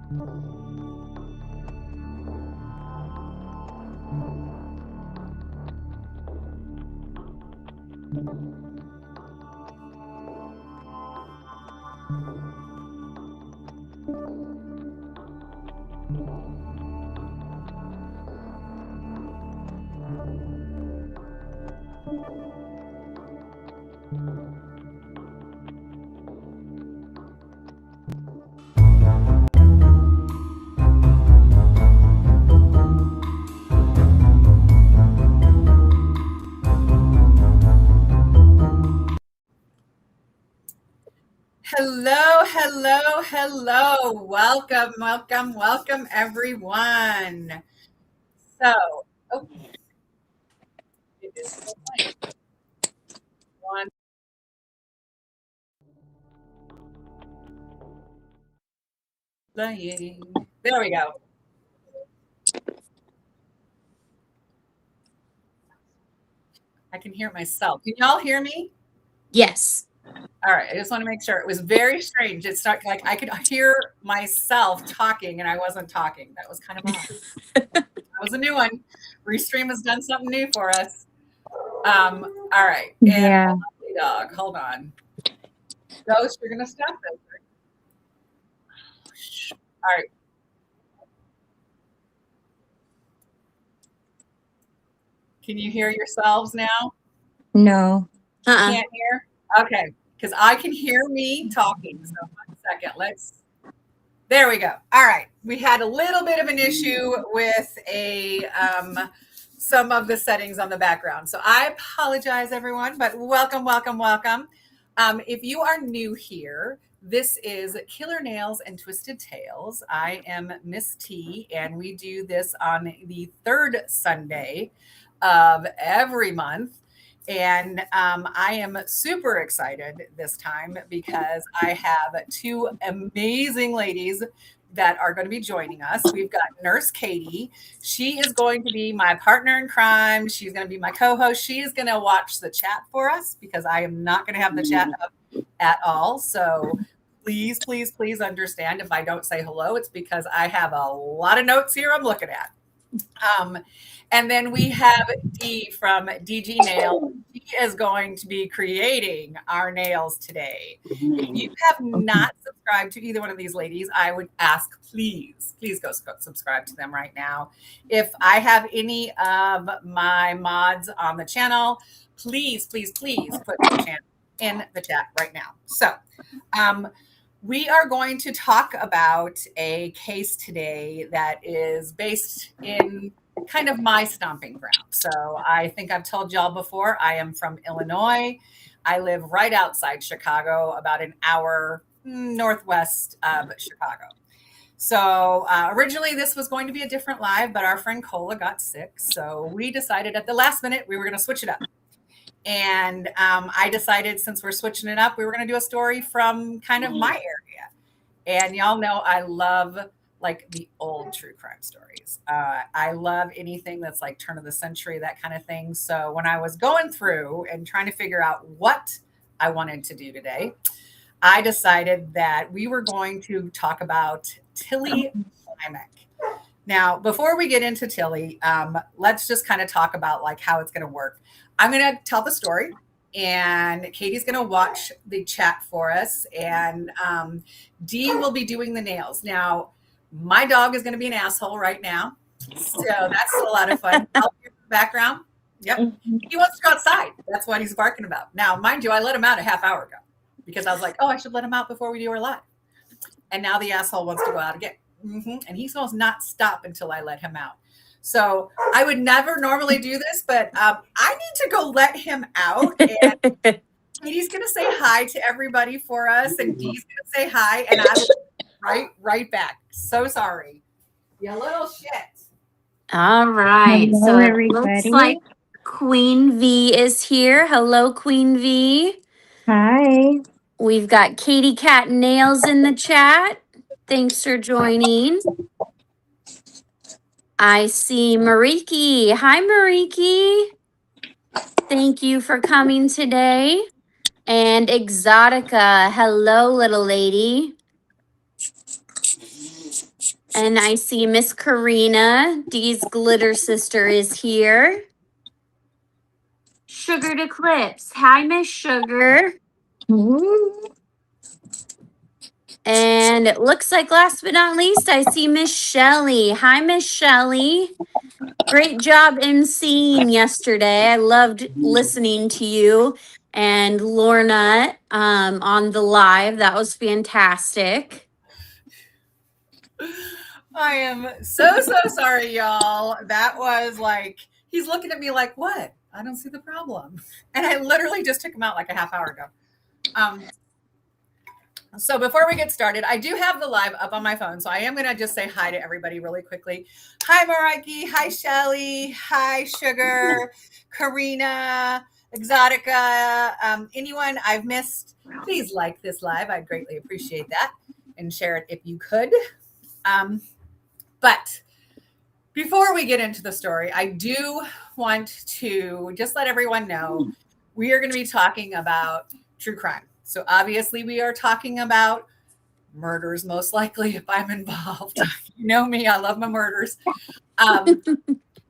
Hello, hello, hello. Welcome, welcome, welcome, everyone. So, oh, it is still playing. One, playing. There we go. I can hear myself. Can y'all hear me? Yes. All right. I just want to make sure. It was very strange. It's not like I could hear myself talking and I wasn't talking. That was kind of odd. That was a new one. Restream has done something new for us. All right. And Yeah. dog, hold on. Ghost, you're gonna stop this. All right. Can you hear yourselves now? No. Can't hear? Okay, because I can hear me talking. So 1 second. There we go. All right. We had a little bit of an issue with some of the settings on the background. So I apologize, everyone, but welcome, welcome, welcome. If you are new here, this is Killer Nails and Twisted Tales. I am Miss T, and we do this on the third Sunday of every month. And I am super excited this time because I have two amazing ladies that are going to be joining us. We've got Nurse Katie. She is going to be my partner in crime. She's going to be my co-host. She is going to watch the chat for us because I am not going to have the chat up at all. So please, please, please understand if I don't say hello. It's because I have a lot of notes here I'm looking at. And then we have Dee from DG Nail. She is going to be creating our nails today. If you have not subscribed to either one of these ladies, I would ask, please go subscribe to them right now. If I have any of my mods on the channel, please put the channel in the chat right now. So, we are going to talk about a case today that is based in kind of my stomping ground. So I think I've told y'all before, I am from Illinois. I live right outside Chicago, about an hour northwest of Chicago. So originally this was going to be a different live, but our friend Cola got sick. So we decided at the last minute we were going to switch it up. And I decided since we're switching it up, we were going to do a story from kind of my area. And y'all know I love like the old true crime stories. I love anything that's like turn of the century, that kind of thing. So when I was going through and trying to figure out what I wanted to do today, I decided that we were going to talk about Tillie Klimek. Now, before we get into Tillie, let's just kind of talk about like how it's going to work. I'm going to tell the story, and Katie's going to watch the chat for us, and Dee will be doing the nails. Now, my dog is going to be an asshole right now, so that's a lot of fun. I'll hear the background. Yep. He wants to go outside. That's what he's barking about. Now, mind you, I let him out a half hour ago because I was like, oh, I should let him out before we do our live. And now the asshole wants to go out again. And he's supposed not stop until I let him out. So I would never normally do this, but I need to go let him out. And Katie's going to say hi to everybody for us, and Dee's going to say hi, and I will right back. So sorry. You little shit. All right. Hello, So it everybody. looks like Queen V is here. Hello, Queen V. Hi. We've got Katie Cat Nails in the chat. Thanks for joining. I see Mariki. Hi, Mariki. Thank you for coming today. And Exotica. Hello, little lady. And I see Miss Karina, Dee's glitter sister, is here. Sugar to Clips. Hi, Miss Sugar. Ooh. And it looks like last but not least, I see Miss Shelley. Hi, Miss Shelley. Great job emceeing yesterday. I loved listening to you and Lorna on the live. That was fantastic. I am so sorry, y'all. That was like, he's looking at me like, what? I don't see the problem. And I literally just took him out like a half hour ago. So before we get started, I do have the live up on my phone. So I am going to just say hi to everybody really quickly. Hi, Mariki. Hi, Shelly. Hi, Sugar, Karina, Exotica. Anyone I've missed, please like this live. I'd greatly appreciate that. And share it if you could. But before we get into the story, I do want to just let everyone know we are going to be talking about true crime. So obviously we are talking about murders, most likely if I'm involved. You know me, I love my murders.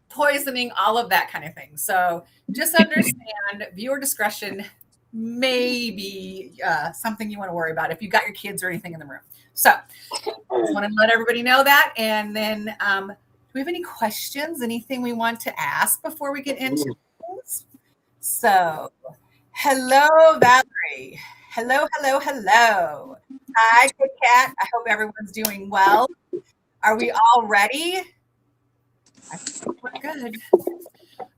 Poisoning, all of that kind of thing. So just understand viewer discretion may be something you want to worry about if you've got your kids or anything in the room. So just want to let everybody know that. And then do we have any questions, anything we want to ask before we get into things? So hello, Valerie. Hello. Hi, good cat. I hope everyone's doing well. Are we all ready? I think we're good.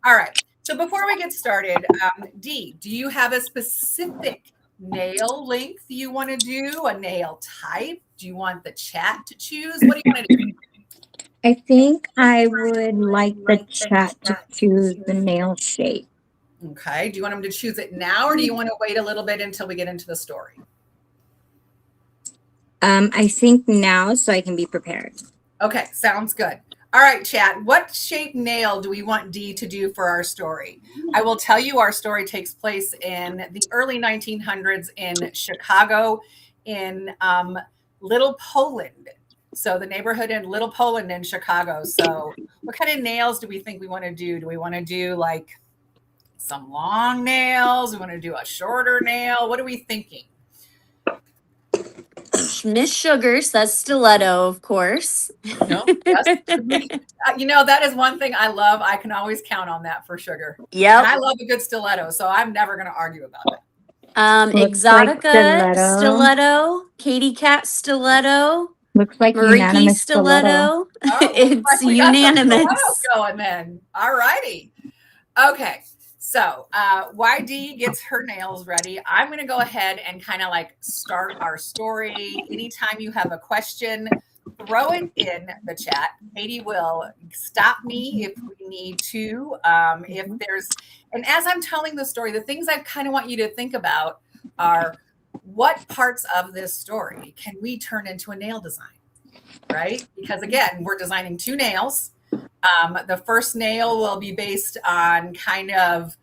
All right. So before we get started, Dee, do you have a specific nail length you want to do? A nail type? Do you want the chat to choose? What do you want to do? I think I would like the chat to choose the nail shape. Okay. Do you want them to choose it now, or do you want to wait a little bit until we get into the story? I think now so I can be prepared. Okay. Sounds good. All right, chat. What shape nail do we want Dee to do for our story? I will tell you our story takes place in the early 1900s in Chicago in Little Poland. So the neighborhood in Little Poland in Chicago. So what kind of nails do we think we want to do? Do we want to do like some long nails? We want to do a shorter nail? What are we thinking? Miss Sugar says stiletto, of course. No, yes. You know, that is one thing I love. I can always count on that for Sugar. Yep. And I love a good stiletto, so I'm never going to argue about it. Exotica like stiletto, Katie Cat stiletto, Looks like Mariki unanimous stiletto. Oh, It's like we got some unanimous. stilettos going then. All righty. Okay. So while Dee gets her nails ready, I'm going to go ahead and kind of like start our story. Anytime you have a question, throw it in the chat. Katie will stop me if we need to. If there's, and as I'm telling the story, the things I kind of want you to think about are what parts of this story can we turn into a nail design, right? Because again, we're designing two nails. The first nail will be based on kind of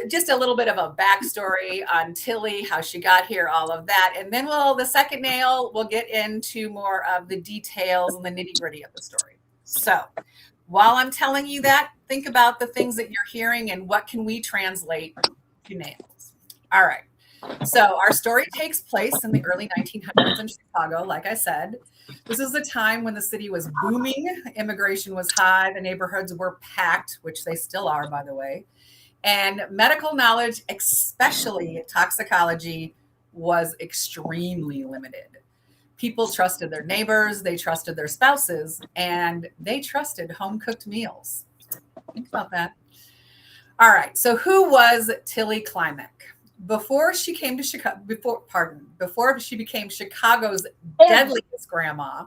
just a little bit of a backstory on Tillie, how she got here, all of that. And then the second nail, we'll get into more of the details and the nitty gritty of the story. So while I'm telling you that, think about the things that you're hearing and what can we translate to nails. All right. So our story takes place in the early 1900s in Chicago, like I said. This is a time when the city was booming. Immigration was high. The neighborhoods were packed, which they still are, by the way. And medical knowledge, especially toxicology, was extremely limited. People trusted their neighbors, they trusted their spouses, and they trusted home-cooked meals. Think about that. All right, so who was Tillie Klimek? Before she came to Chicago, before she became Chicago's deadliest grandma,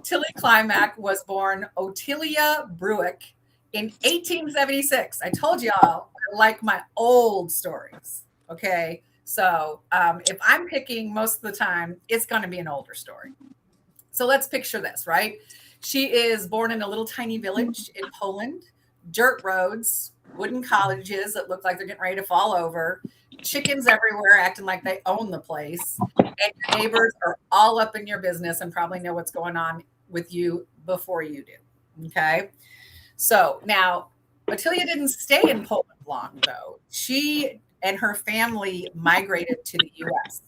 Tillie Klimek was born Ottilia Bruick in 1876. I told y'all I like my old stories. Okay. So if I'm picking most of the time, it's going to be an older story. So let's picture this, right? She is born in a little tiny village in Poland, dirt roads, wooden cottages that look like they're getting ready to fall over, chickens everywhere acting like they own the place, and your neighbors are all up in your business and probably know what's going on with you before you do. Okay. So now Ottilia didn't stay in Poland long, though. She and her family migrated to the US.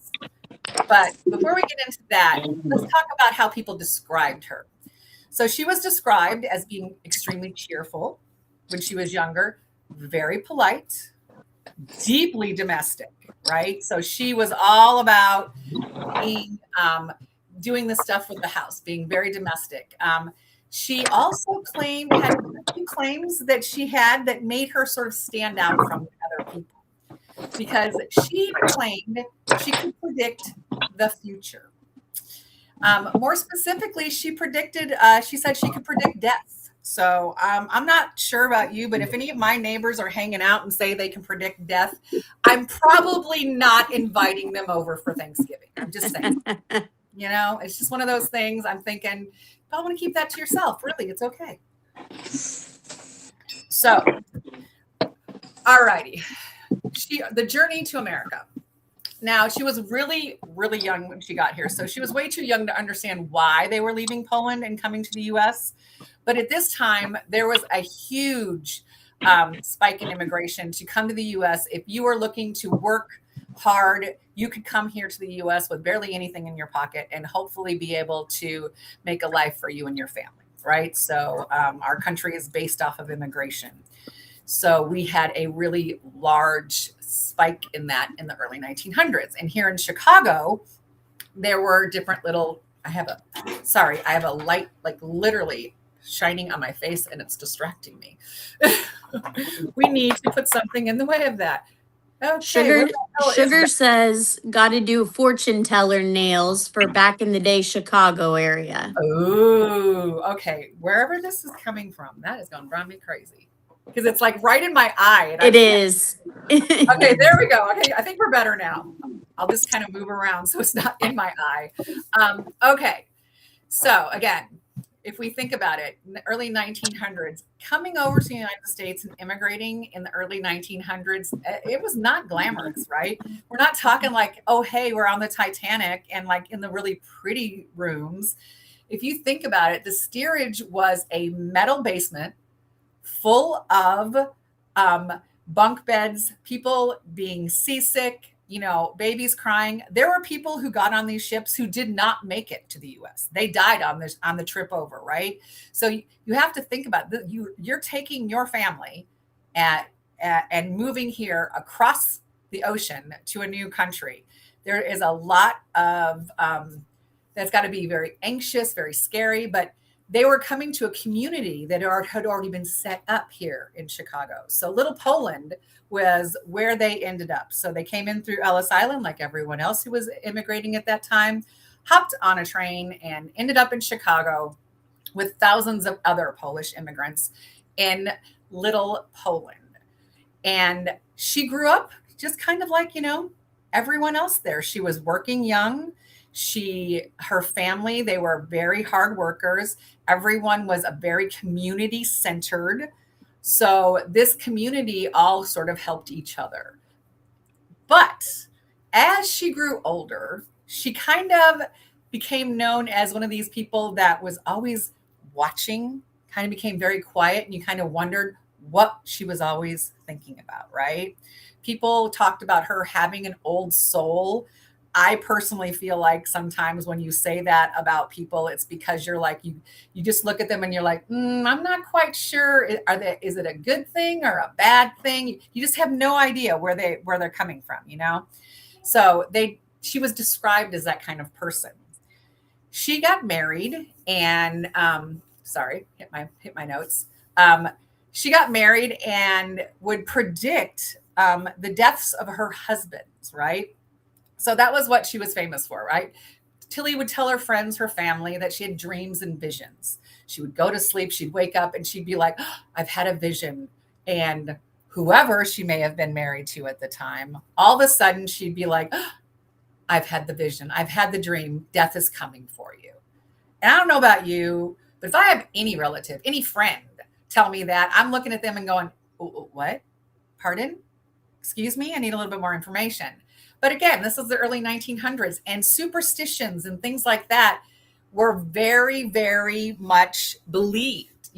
But before we get into that, let's talk about how people described her. So she was described as being extremely cheerful when she was younger, very polite, deeply domestic, right? So she was all about being doing the stuff with the house, being very domestic. She also had a few claims that she had that made her sort of stand out from other people because she claimed she could predict the future. More specifically, she said she could predict death. So I'm not sure about you, but if any of my neighbors are hanging out and say they can predict death, I'm probably not inviting them over for Thanksgiving. I'm just saying. It's just one of those things. I'm thinking, you probably want to keep that to yourself. Really, it's okay. So, all righty. The journey to America. Now, she was really, really young when she got here. So she was way too young to understand why they were leaving Poland and coming to the US. But at this time, there was a huge spike in immigration to come to the US. If you were looking to work hard, you could come here to the US with barely anything in your pocket and hopefully be able to make a life for you and your family, right? So our country is based off of immigration. So we had a really large spike in that in the early 1900s. And here in Chicago, there were different little, I have a light like literally shining on my face and it's distracting me. We need to put something in the way of that. Okay, Sugar says, got to do fortune teller nails for back in the day Chicago area. Oh, okay. Wherever this is coming from, that is going to drive me crazy because it's like right in my eye. It is. Okay, there we go. Okay, I think we're better now. I'll just kind of move around so it's not in my eye. Okay, so again, if we think about it, in the early 1900s, coming over to the United States and immigrating in the early 1900s, it was not glamorous, right? We're not talking like, oh, hey, we're on the Titanic and like in the really pretty rooms. If you think about it, the steerage was a metal basement full of bunk beds, people being seasick, babies crying. There were people who got on these ships who did not make it to the US. They died on the trip over, right? So you have to think about that. You're taking your family and moving here across the ocean to a new country. There is a lot of that's got to be very anxious, very scary, but they were coming to a community that had already been set up here in Chicago. So Little Poland was where they ended up. So they came in through Ellis Island, like everyone else who was immigrating at that time, hopped on a train and ended up in Chicago with thousands of other Polish immigrants in Little Poland. And she grew up just kind of like, everyone else there. She was working young. Her family, they were very hard workers. Everyone was a very community centered. So this community all sort of helped each other. But as she grew older, she kind of became known as one of these people that was always watching, kind of became very quiet, and you kind of wondered what she was always thinking about, right? People talked about her having an old soul. I personally feel like sometimes when you say that about people, it's because you're like, you just look at them and you're like, I'm not quite sure. Is it a good thing or a bad thing? You just have no idea where they're coming from, So she was described as that kind of person. She got married and, sorry, hit my notes. She got married and would predict the deaths of her husbands, right? So that was what she was famous for, right? Tillie would tell her friends, her family, that she had dreams and visions. She would go to sleep, she'd wake up, and she'd be like, I've had a vision. And whoever she may have been married to at the time, all of a sudden she'd be like, I've had the vision, I've had the dream, death is coming for you. And I don't know about you, but if I have any relative, any friend tell me that, I'm looking at them and going, what? Pardon? Excuse me? I need a little bit more information. But again, this is the early 1900s, and superstitions and things like that were very, very much believed.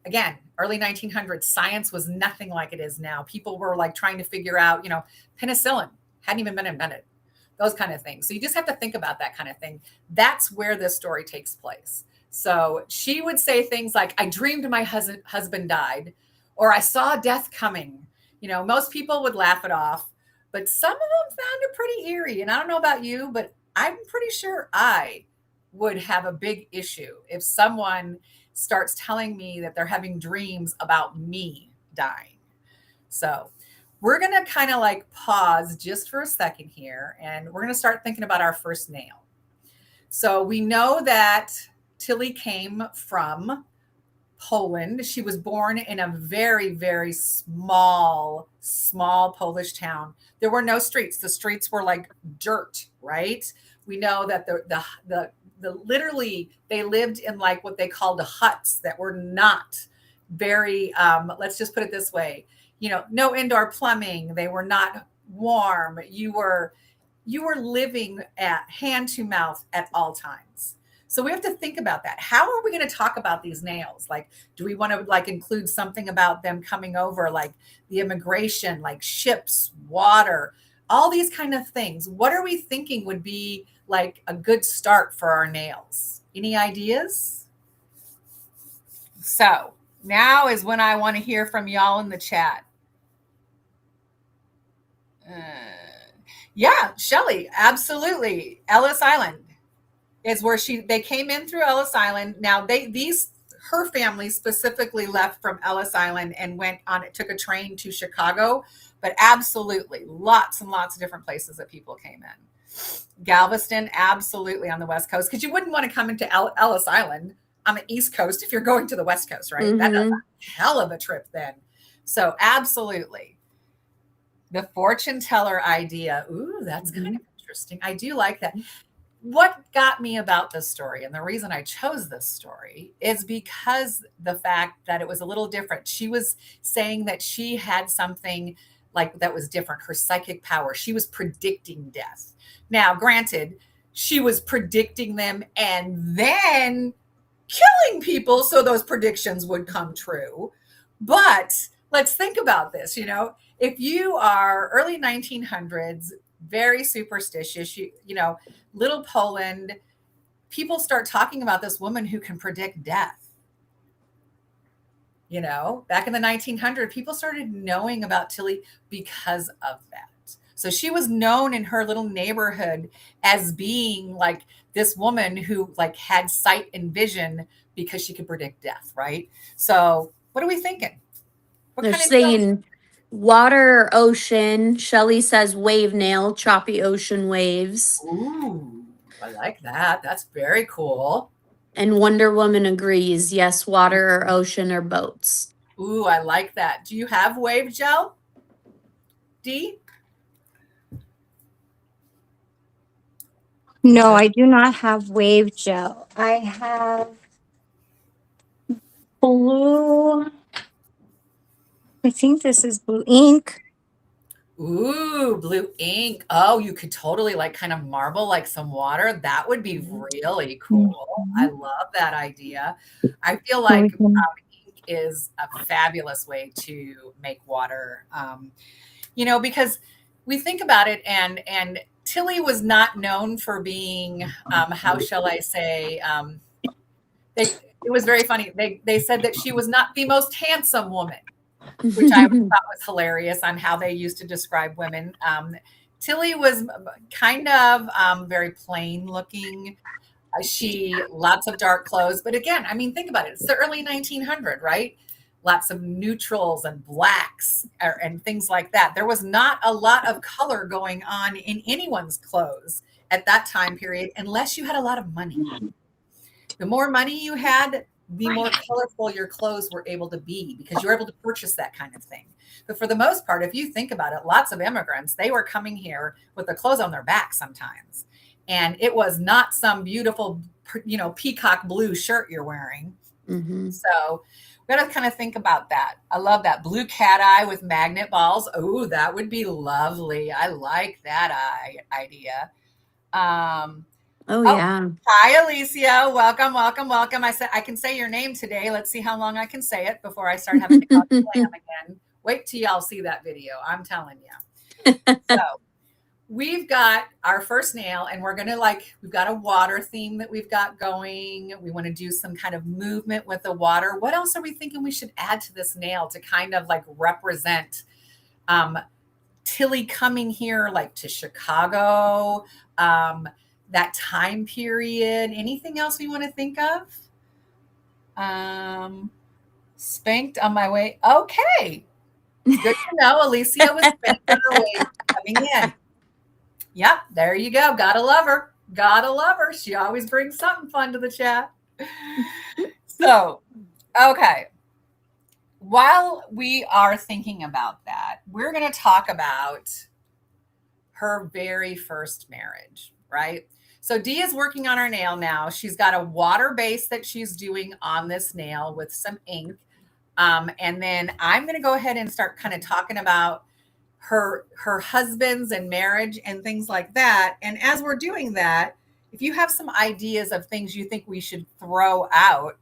Again, early 1900s, science was nothing like it is now. People were like trying to figure out, penicillin hadn't even been invented, those kind of things. So you just have to think about that kind of thing. That's where this story takes place. So she would say things like, I dreamed my husband died, or I saw death coming. Most people would laugh it off, but some of them found it pretty eerie. And I don't know about you, but I'm pretty sure I would have a big issue if someone starts telling me that they're having dreams about me dying. So we're going to kind of like pause just for a second here, and we're going to start thinking about our first nail. So we know that Tillie came from Poland. She was born in a very, very small Polish town. There were no streets. The streets were like dirt, right? We know that the literally they lived in like what they called the huts that were not very let's just put it this way, no indoor plumbing. They were not warm. You were living at hand to mouth at all times. So we have to think about that. How are we going to talk about these nails? Like, do we want to like include something about them coming over, like the immigration, like ships, water, all these kind of things? What are we thinking would be like a good start for our nails? Any ideas? So now is when I want to hear from y'all in the chat. Yeah, Shelley, absolutely. Ellis Island is where they came in through Ellis Island. Now her family specifically left from Ellis Island and took a train to Chicago, but absolutely lots and lots of different places that people came in. Galveston, absolutely on the West Coast, because you wouldn't want to come into Ellis Island on the East Coast if you're going to the West Coast, right? Mm-hmm. That's a hell of a trip then. So absolutely. The fortune teller idea. Ooh, that's kind of interesting. I do like that. What got me about this story, and the reason I chose this story, is because the fact that it was a little different. She was saying that she had something like that was different, her psychic power. She was predicting death. Now, granted, she was predicting them and then killing people so those predictions would come true. But let's think about this, if you are early 1900s, very superstitious, little Poland, people start talking about this woman who can predict death. Back in the 1900s, people started knowing about Tillie because of that. So she was known in her little neighborhood as being like this woman who like had sight and vision because she could predict death, right? So what are we thinking? They're saying water or ocean. Shelley says wave nail, choppy ocean waves. Ooh, I like that. That's very cool. And Wonder Woman agrees. Yes, water or ocean or boats. Ooh, I like that. Do you have wave gel, Dee? No, I do not have wave gel. I have blue. I think this is blue ink. Ooh, blue ink. Oh, you could totally like kind of marble like some water. That would be really cool. I love that idea. I feel like ink is a fabulous way to make water. Because we think about it, and Tillie was not known for being, how shall I say, it was very funny. They said that she was not the most handsome woman, which I thought was hilarious on how they used to describe women. Tillie was kind of very plain looking. Lots of dark clothes. But again, I mean, think about it. It's the early 1900s, right? Lots of neutrals and blacks and things like that. There was not a lot of color going on in anyone's clothes at that time period, unless you had a lot of money. The more money you had, the more colorful your clothes were able to be, because you were able to purchase that kind of thing. But for the most part, if you think about it, lots of immigrants, they were coming here with the clothes on their back sometimes. And it was not some beautiful, peacock blue shirt you're wearing. Mm-hmm. So we got to kind of think about that. I love that blue cat eye with magnet balls. Oh, that would be lovely. I like that idea. Oh, yeah. Hi, Alicia. Welcome, welcome, welcome. I said I can say your name today. Let's see how long I can say it before I start having to call you Lamb again. Wait till y'all see that video. I'm telling you. So we've got our first nail, and we're gonna we've got a water theme that we've got going. We want to do some kind of movement with the water. What else are we thinking we should add to this nail to kind of like represent Tillie coming here, like to Chicago, that time period? Anything else we want to think of? Spanked on my way. Okay. Good to know. Alicia was spanked on her way coming in. Yep, there you go. Gotta love her. Gotta love her. She always brings something fun to the chat. So, okay. While we are thinking about that, we're going to talk about her very first marriage, right? So Dee is working on her nail now. She's got a water base that she's doing on this nail with some ink. And then I'm going to go ahead and start kind of talking about her husbands and marriage and things like that. And as we're doing that, if you have some ideas of things you think we should throw out,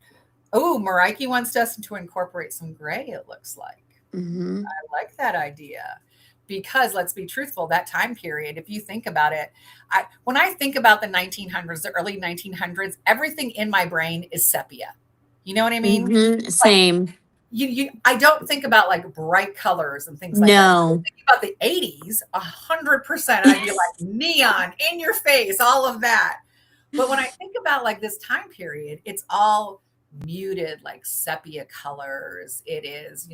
oh, Mariki wants us to incorporate some gray, it looks like. Mm-hmm. I like that idea. Because let's be truthful, that time period, if you think about it, when I think about the 1900s, the early 1900s, everything in my brain is sepia. You know what I mean? Mm-hmm. Same. I don't think about like bright colors and things like that. No. Think about the 80s, 100%. I'd be like neon in your face, all of that. But when I think about like this time period, it's all muted, like sepia colors. It is,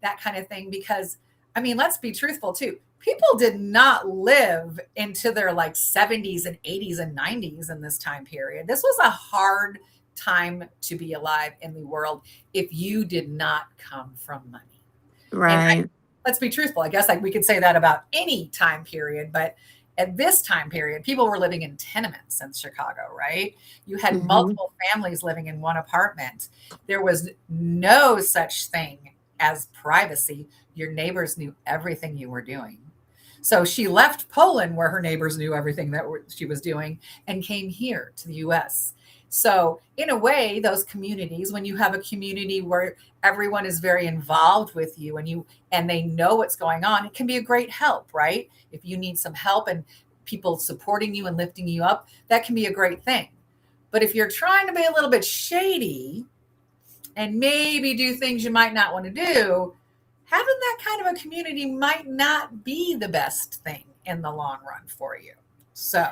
that kind of thing. Because I mean, let's be truthful too. People did not live into their like 70s and 80s and 90s in this time period. This was a hard time to be alive in the world if you did not come from money. Right. Let's be truthful. I guess like we could say that about any time period, but at this time period, people were living in tenements in Chicago, right? You had multiple families living in one apartment. There was no such thing as privacy. Your neighbors knew everything you were doing. So she left Poland, where her neighbors knew everything that she was doing, and came here to the US. So in a way, those communities, when you have a community where everyone is very involved with you and they know what's going on, it can be a great help, right? If you need some help and people supporting you and lifting you up, that can be a great thing. But if you're trying to be a little bit shady and maybe do things you might not want to do, having that kind of a community might not be the best thing in the long run for you. So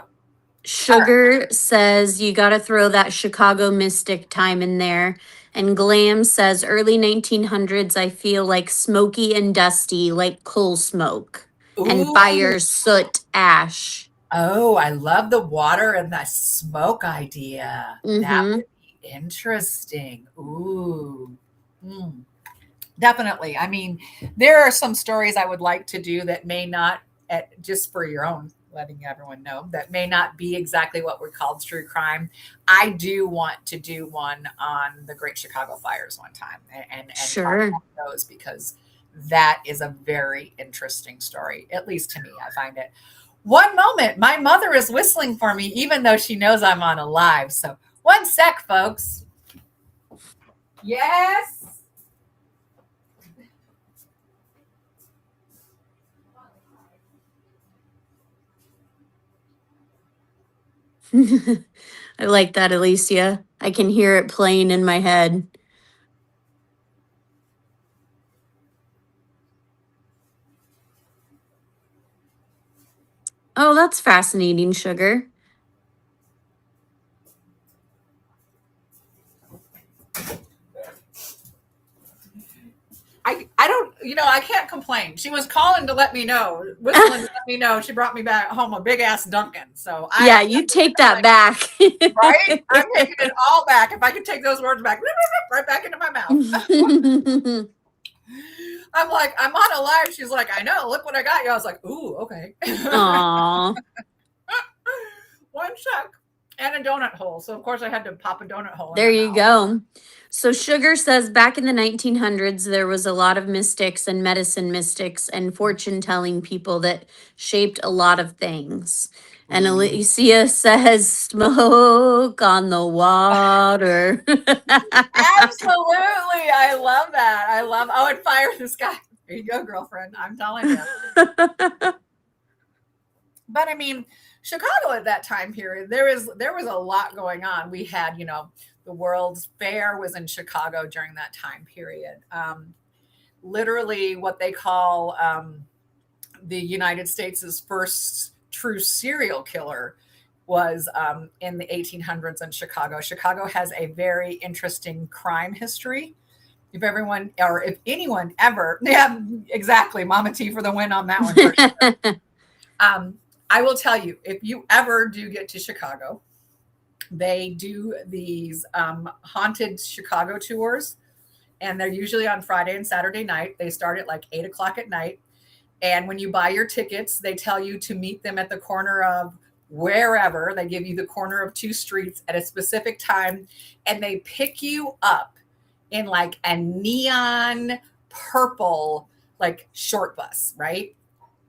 Sugar says you got to throw that Chicago mystic time in there. And Glam says early 1900s, I feel like smoky and dusty, like coal smoke and fire, soot, ash. Oh, I love the water and the smoke idea. That would be interesting. Ooh. Definitely. I mean, there are some stories I would like to do that may not, just for your own, letting everyone know, that may not be exactly what we call true crime. I do want to do one on the Great Chicago Fires one time and talk about those, because that is a very interesting story, at least to me. I find it. One moment, my mother is whistling for me, even though she knows I'm on a live. So one sec, folks. Yes. I like that, Alicia. I can hear it playing in my head. Oh, that's fascinating, Sugar. I don't, I can't complain. She was calling to let me know, whistling to let me know she brought me back home a big ass Dunkin'. So you take that back. Right? I'm taking it all back. If I could take those words back, right back into my mouth. I'm like, I'm on a live. She's like, I know. Look what I got you. I was like, ooh, okay. Aww. One sec. and a donut hole. So of course I had to pop a donut hole. There you go. So Sugar says back in the 1900s, there was a lot of mystics and medicine mystics and fortune telling people that shaped a lot of things. And Alicia says, smoke on the water. Absolutely. I love that. Oh, and fire this guy. There you go, girlfriend. I'm telling you. But I mean, Chicago at that time period, there was a lot going on. We had, the World's Fair was in Chicago during that time period. Literally what they call the United States' first true serial killer was in the 1800s in Chicago. Chicago has a very interesting crime history. If anyone ever, yeah, exactly, Mama T for the win on that one. For sure. I will tell you, if you ever do get to Chicago, they do these haunted Chicago tours, and they're usually on Friday and Saturday night. They start at like 8:00 at night. And when you buy your tickets, they tell you to meet them at the corner of wherever. They give you the corner of 2 streets at a specific time, and they pick you up in like a neon purple, like short bus, right?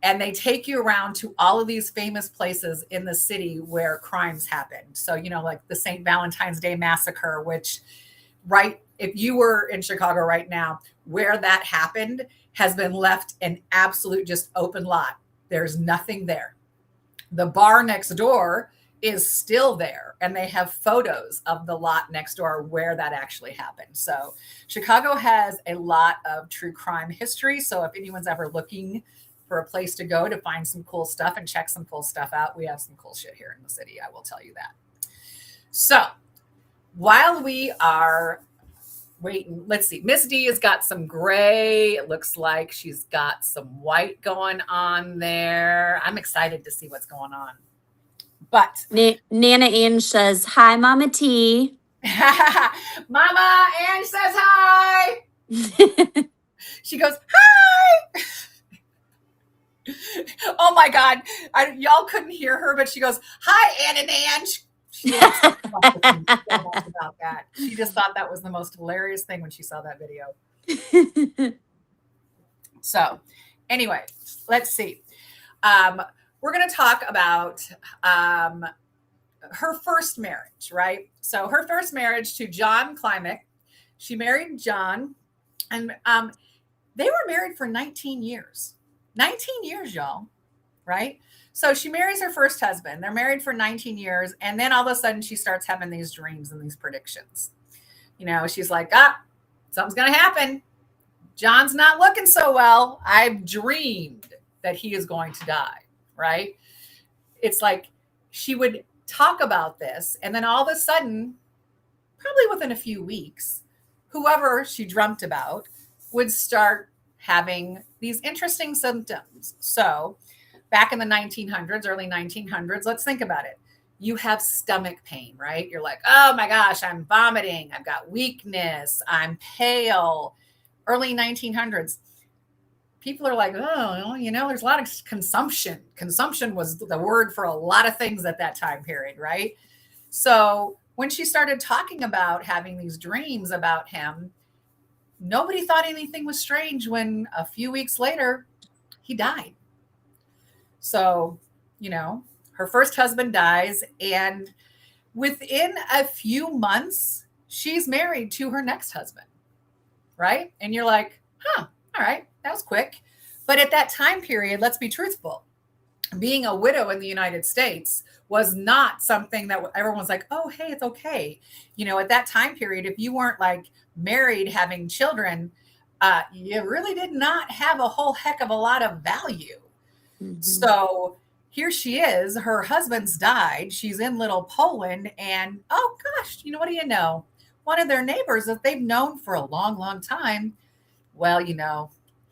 And they take you around to all of these famous places in the city where crimes happened. So, like the St. Valentine's Day Massacre, which, right, if you were in Chicago right now, where that happened has been left an absolute just open lot. There's nothing there. The bar next door is still there, and they have photos of the lot next door where that actually happened. So Chicago has a lot of true crime history. So if anyone's ever looking for a place to go to find some cool stuff and check some cool stuff out, we have some cool shit here in the city. I will tell you that. So while we are waiting, let's see. Miss D has got some gray. It looks like she's got some white going on there. I'm excited to see what's going on. But Nana Ange says, hi, Mama T. Mama Ange says hi. She goes, hi. Oh my God. Y'all couldn't hear her, but she goes, hi, Ann and Ange. She about that. She just thought that was the most hilarious thing when she saw that video. So anyway, let's see. We're going to talk about her first marriage, right? So her first marriage to John Klimek. She married John, and they were married for 19 years. 19 years, y'all, right? So she marries her first husband. They're married for 19 years. And then all of a sudden she starts having these dreams and these predictions. She's like, something's going to happen. John's not looking so well. I've dreamed that he is going to die, right? It's like she would talk about this. And then all of a sudden, probably within a few weeks, whoever she dreamt about would start having these interesting symptoms. So back in the 1900s, early 1900s, let's think about it. You have stomach pain, right? You're like, oh my gosh, I'm vomiting. I've got weakness. I'm pale. Early 1900s, people are like, oh, there's a lot of consumption. Consumption was the word for a lot of things at that time period, right? So when she started talking about having these dreams about him, nobody thought anything was strange when a few weeks later he died. So, her first husband dies, and within a few months, she's married to her next husband, right? And you're like, all right, that was quick. But at that time period, let's be truthful. Being a widow in the United States was not something that everyone's like, oh, hey, it's okay. At that time period, if you weren't like married, having children, you really did not have a whole heck of a lot of value. Mm-hmm. So here she is, her husband's died. She's in little Poland, and oh gosh, what do you know? One of their neighbors that they've known for a long, long time. Well,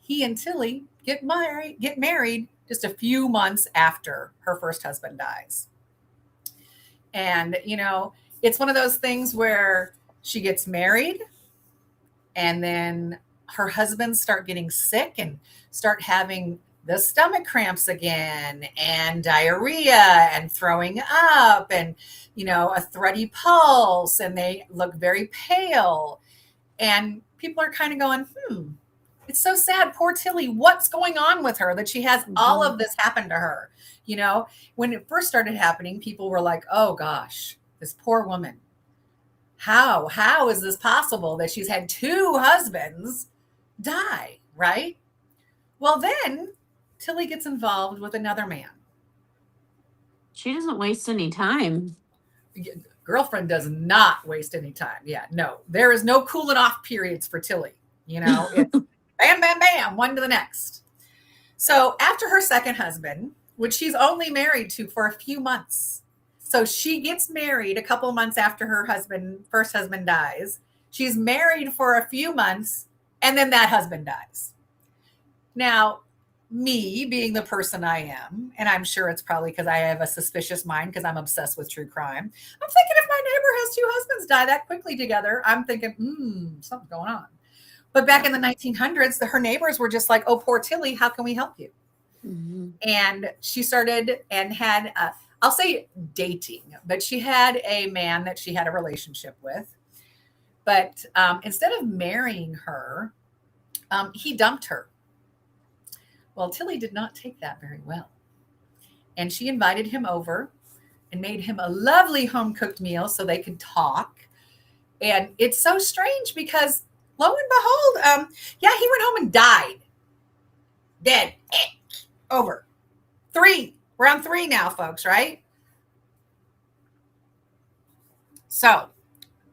he and Tillie get married just a few months after her first husband dies. And, it's one of those things where she gets married, and then her husbands start getting sick and start having the stomach cramps again, and diarrhea, and throwing up, and a thready pulse, and they look very pale. And people are kind of going, it's so sad. Poor Tillie. What's going on with her that she has all of this happen to her? When it first started happening, people were like, oh gosh, this poor woman. How is this possible that she's had 2 husbands die, right? Well, then Tillie gets involved with another man. She doesn't waste any time. Girlfriend does not waste any time. Yeah, no, there is no cooling off periods for Tillie. It's bam, bam, bam, one to the next. So after her second husband, which she's only married to for a few months. So she gets married a couple months after her first husband dies. She's married for a few months, and then that husband dies. Now, me being the person I am, and I'm sure it's probably because I have a suspicious mind because I'm obsessed with true crime. I'm thinking if my neighbor has 2 husbands die that quickly together, I'm thinking, something's going on. But back in the 1900s, her neighbors were just like, oh, poor Tillie, how can we help you? And she started and had, I'll say dating, but she had a man that she had a relationship with. But instead of marrying her, he dumped her. Well, Tillie did not take that very well. And she invited him over and made him a lovely home-cooked meal so they could talk. And it's so strange because lo and behold, he went home and died. Dead. Over. 3. We're on 3 now, folks, right? So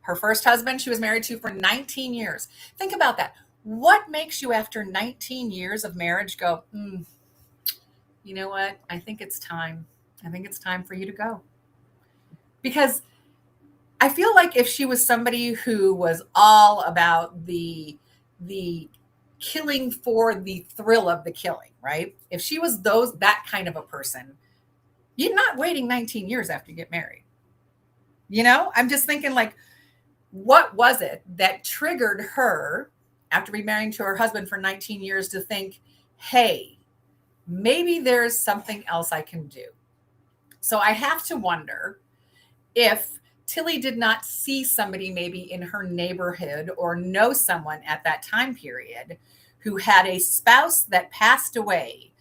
her first husband, she was married to for 19 years. Think about that. What makes you after 19 years of marriage go, you know what? I think it's time. I think it's time for you to go. Because I feel like if she was somebody who was all about the killing for the thrill of the killing, right? If she was that kind of a person, you're not waiting 19 years after you get married. I'm just thinking like, what was it that triggered her after being married to her husband for 19 years to think, hey, maybe there's something else I can do? So I have to wonder if Tillie did not see somebody maybe in her neighborhood or know someone at that time period who had a spouse that passed away,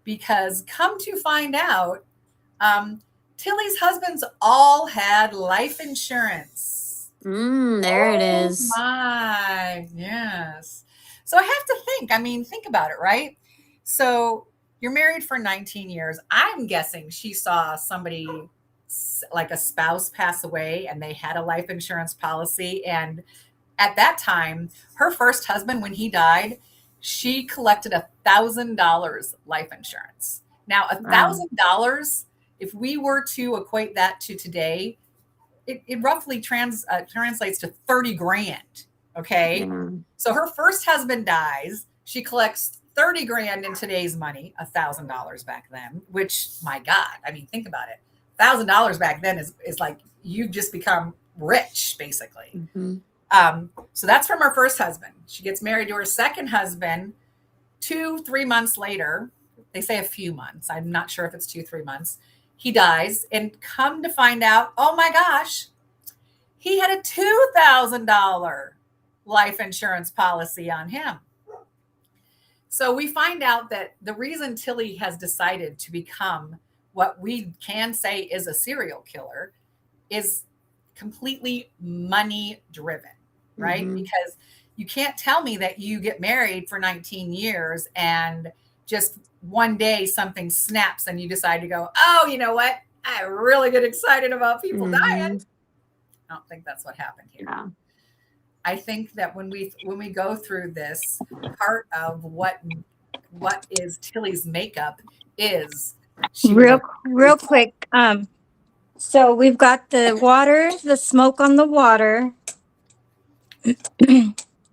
because come to find out, Tillie's husbands all had life insurance. There it is. Oh my, yes. So I have to think about it, right? So you're married for 19 years. I'm guessing she saw somebody like a spouse pass away and they had a life insurance policy. And at that time, her first husband, when he died, she collected $1,000 life insurance. Now, $1,000, if we were to equate that to today, it roughly translates to 30 grand. Okay. So her first husband dies. She collects 30 grand in today's money, $1,000 back then, which, my God, I mean, think about it. $1,000 back then is like, you've just become rich, basically. So that's from her first husband. She gets married to her second husband 2-3 months later. They say a few months. I'm not sure if it's 2-3 months. He dies, and come to find out, oh my gosh, he had a $2,000 life insurance policy on him. So we find out that the reason Tillie has decided to become what we can say is a serial killer is completely money driven, right? Because you can't tell me that you get married for 19 years and just one day something snaps and you decide to go, oh, you know what? I really get excited about people dying. I don't think that's what happened here. Yeah. I think that when we go through this, part of what is Tillie's makeup is real quick. So we've got the water, the smoke on the water.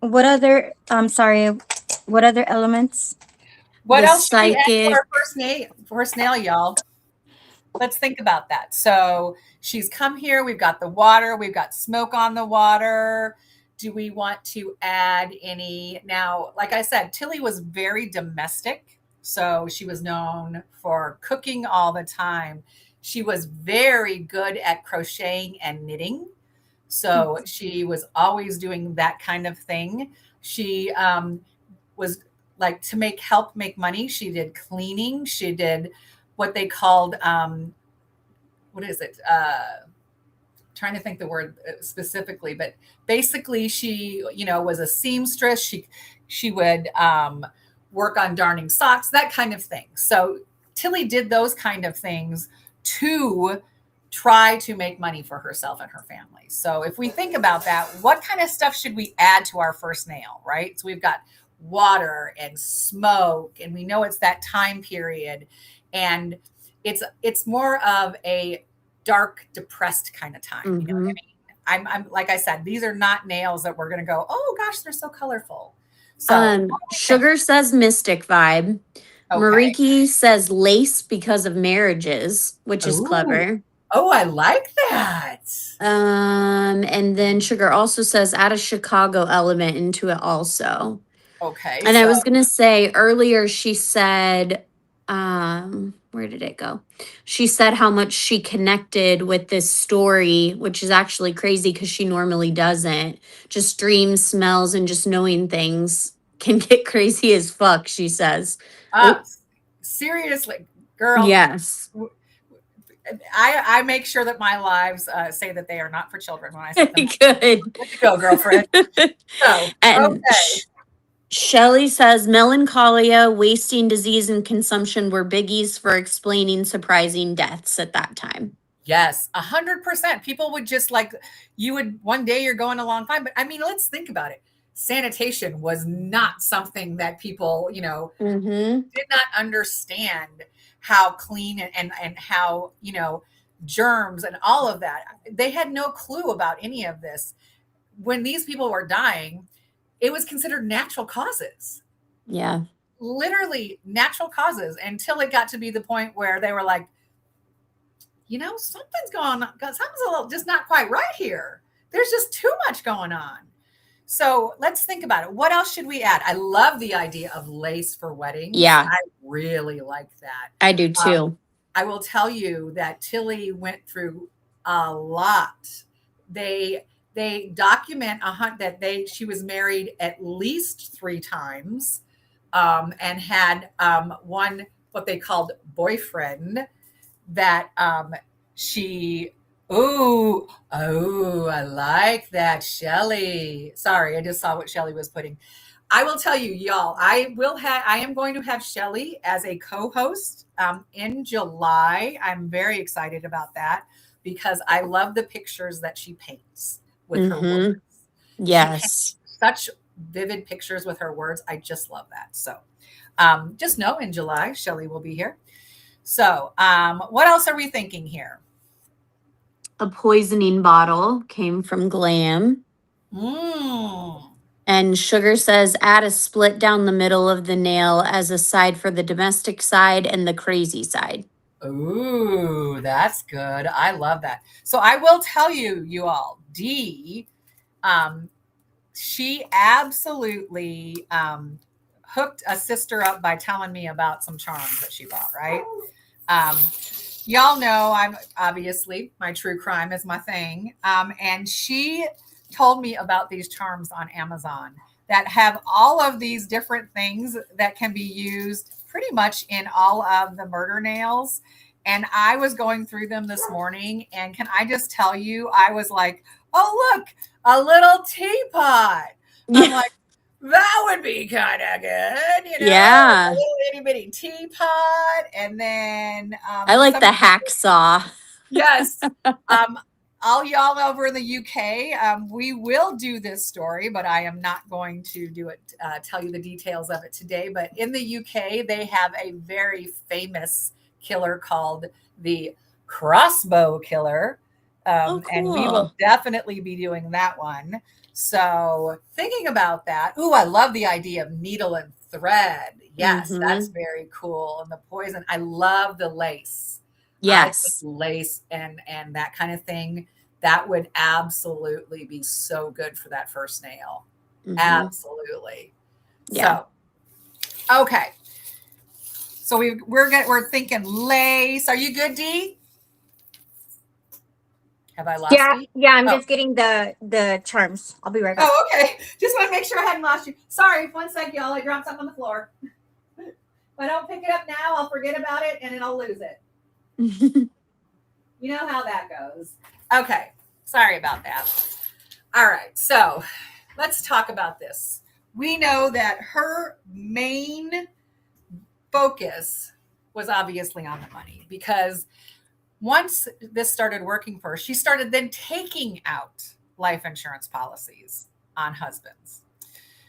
What other elements? What The else should we add psychic. for our first nail, y'all? Let's think about that. So she's come here. We've got the water. We've got smoke on the water. Do we want to add any? Now, like I said, Tillie was very domestic. So she was known for cooking all the time. She was very good at crocheting and knitting. So she was always doing that kind of thing. She was like to help make money. She did cleaning. She did what they called, what is it? Trying to think the word specifically, but basically she, was a seamstress. She would work on darning socks, that kind of thing. So Tillie did those kind of things to try to make money for herself and her family. So if we think about that, what kind of stuff should we add to our first nail, right? So we've got water and smoke, and we know it's that time period, and it's more of a dark, depressed kind of time. You know what I mean? I'm like I said, these are not nails that we're going to go, oh gosh, they're so colorful. So Sugar says mystic vibe. okay. Mariki says lace because of marriages, which is clever. Oh, I like that. And then Sugar also says add a Chicago element into it also. Okay. And I was gonna say earlier, she said, where did it go? She said how much she connected with this story, which is actually crazy because she normally doesn't. Just dreams, smells, and just knowing things can get crazy as fuck, she says. Seriously, girl. Yes. I make sure that my lives say that they are not for children when I say them. Good. Good to go, girlfriend. So, And okay. Shelley says melancholia, wasting, disease, and consumption were biggies for explaining surprising deaths at that time. Yes, 100%. People would just one day you're going along fine. But I mean, let's think about it. Sanitation was not something that people, did not understand how clean and how, germs and all of that. They had no clue about any of this. When these people were dying, it was considered natural causes. Yeah. Literally natural causes until it got to be the point where they were like, something's going on. Something's a little just not quite right here. There's just too much going on. So let's think about it. What else should we add? I love the idea of lace for weddings. Yeah. I really like that. I do too. I will tell you that Tillie went through a lot. They document she was married at least 3 times, and had one what they called boyfriend that she. I like that, Shelley. Sorry, I just saw what Shelley was putting. I will tell you, y'all, I am going to have Shelley as a co-host in July. I'm very excited about that because I love the pictures that she paints with her words. Yes. Such vivid pictures with her words. I just love that. So just know in July, Shelley will be here. So what else are we thinking here? A poisoning bottle came from Glam. And Sugar says add a split down the middle of the nail as a side for the domestic side and the crazy side. Ooh, that's good. I love that. So I will tell you all, Dee, she absolutely hooked a sister up by telling me about some charms that she bought, right? Y'all know I'm obviously my true crime is my thing. And she told me about these charms on Amazon that have all of these different things that can be used pretty much in all of the murder nails. And I was going through them this morning. And can I just tell you, I was like, oh, look, a little teapot. Yeah. I'm like, that would be kind of good, Yeah. A little itty bitty teapot, and then I like the hacksaw. Yes, all y'all over in the UK, we will do this story, but I am not going to do it. Tell you the details of it today. But in the UK, they have a very famous killer called the crossbow killer, Cool. and we will definitely be doing that one. So thinking about that, I love the idea of needle and thread. Yes, that's very cool. And the poison, I love the lace. Yes. Lace and that kind of thing. That would absolutely be so good for that first nail. Absolutely. Yeah. So, okay. So we're thinking lace. Are you good, Dee? Have I lost Yeah, you? yeah, I'm Oh. just getting the charms. I'll be right back. Oh, okay. Just want to make sure I hadn't lost you. Sorry, 1 sec, y'all. I dropped something on the floor. If I don't pick it up now, I'll forget about it and then I'll lose it. You know how that goes. Okay. Sorry about that. All right. So let's talk about this. We know that her main focus was obviously on the money because once this started working for her, she started then taking out life insurance policies on husbands.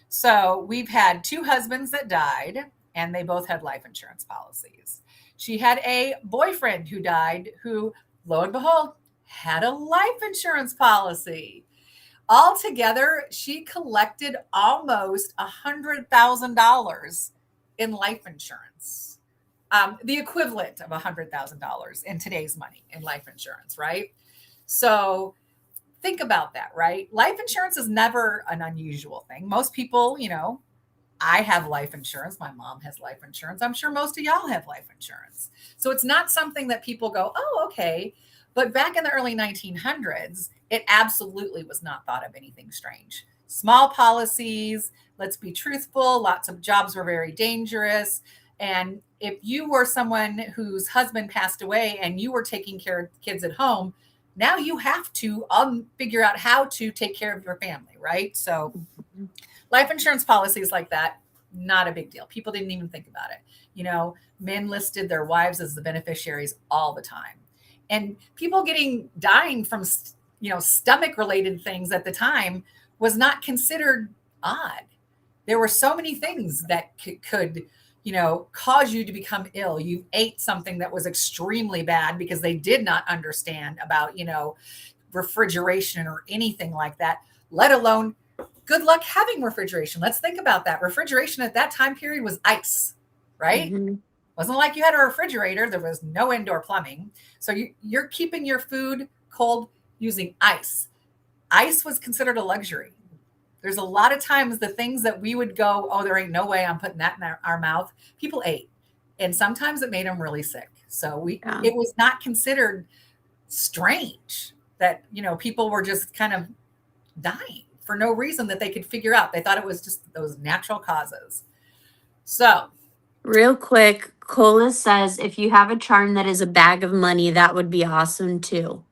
So we've had 2 husbands that died, and they both had life insurance policies. She had a boyfriend who died, who, lo and behold, had a life insurance policy. Altogether, she collected almost $100,000 in life insurance, the equivalent of $100,000 in today's money in life insurance, right? So think about that, right? Life insurance is never an unusual thing. Most people, I have life insurance. My mom has life insurance. I'm sure most of y'all have life insurance. So it's not something that people go, oh, okay. But back in the early 1900s, it absolutely was not thought of anything strange. Small policies, let's be truthful, lots of jobs were very dangerous. And if you were someone whose husband passed away and you were taking care of kids at home, now you have to figure out how to take care of your family, right? So life insurance policies like that, not a big deal. People didn't even think about it. Men listed their wives as the beneficiaries all the time. And people dying from, stomach related things at the time was not considered odd. There were so many things that could cause you to become ill. You ate something that was extremely bad because they did not understand about, refrigeration or anything like that, let alone good luck having refrigeration. Let's think about that. Refrigeration at that time period was ice, right? Mm-hmm. Wasn't like you had a refrigerator. There was no indoor plumbing. So you're keeping your food cold using ice. Ice was considered a luxury. There's a lot of times the things that we would go, oh, there ain't no way I'm putting that in our mouth. People ate. And sometimes it made them really sick. So it was not considered strange that, people were just kind of dying for no reason that they could figure out. They thought it was just those natural causes. So real quick, Cola says if you have a charm that is a bag of money, that would be awesome too.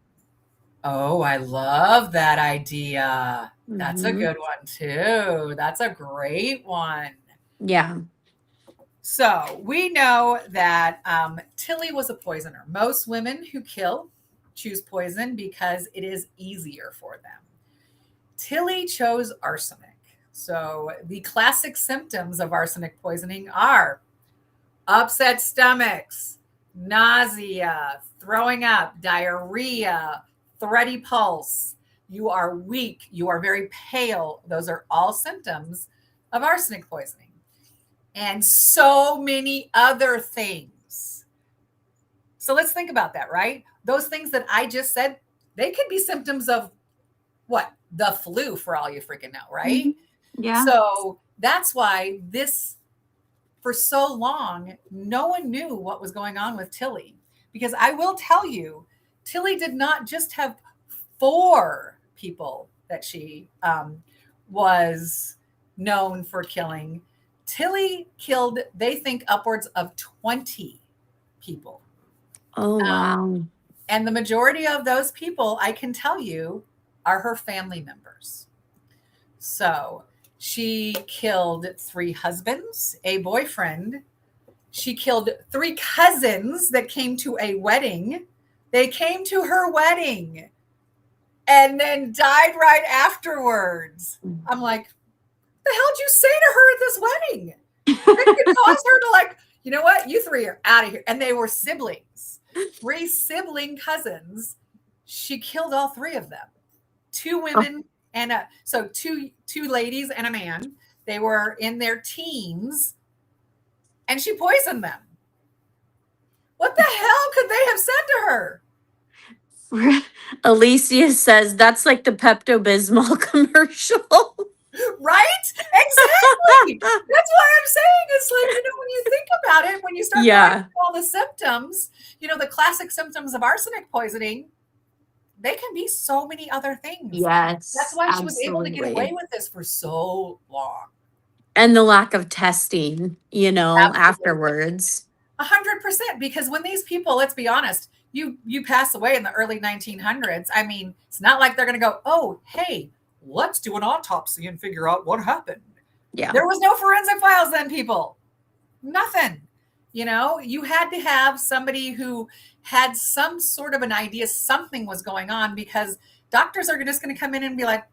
Oh, I love that idea. That's a good one too. That's a great one. Yeah. So we know that Tillie was a poisoner. Most women who kill choose poison because it is easier for them. Tillie chose arsenic. So the classic symptoms of arsenic poisoning are upset stomachs, nausea, throwing up, diarrhea, thready pulse. You are weak. You are very pale. Those are all symptoms of arsenic poisoning. And so many other things. So let's think about that, right? Those things that I just said, they could be symptoms of what? The flu, for all you freaking know, right? Mm-hmm. Yeah. So that's why for so long, no one knew what was going on with Tillie. Because I will tell you, Tillie did not just have 4 people that she was known for killing. Tillie killed, they think, upwards of 20 people. Oh, wow. And the majority of those people, I can tell you, are her family members. So she killed 3 husbands, a boyfriend. She killed 3 cousins that came to a wedding. They came to her wedding and then died right afterwards. I'm like, the hell did you say to her at this wedding? It could cause her to you know what? You 3 are out of here. And they were siblings, 3 sibling cousins. She killed all 3 of them. 2 women and so two ladies and a man. They were in their teens and she poisoned them. What the hell could they have said to her? Alicia says that's like the Pepto-Bismol commercial. Right? Exactly. That's why I'm saying it's like, when you think about it, when you start going Yeah. through all the symptoms, the classic symptoms of arsenic poisoning, they can be so many other things. That's Yes, why she was able to get away absolutely. with this for so long. And the lack of testing, Absolutely. afterwards. 100%. Because when these people, let's be honest, you pass away in the early 1900s. I mean, it's not like they're going to go, oh, hey, let's do an autopsy and figure out what happened. Yeah. There was no forensic files then, people. Nothing. You had to have somebody who had some sort of an idea something was going on, because doctors are just going to come in and be like,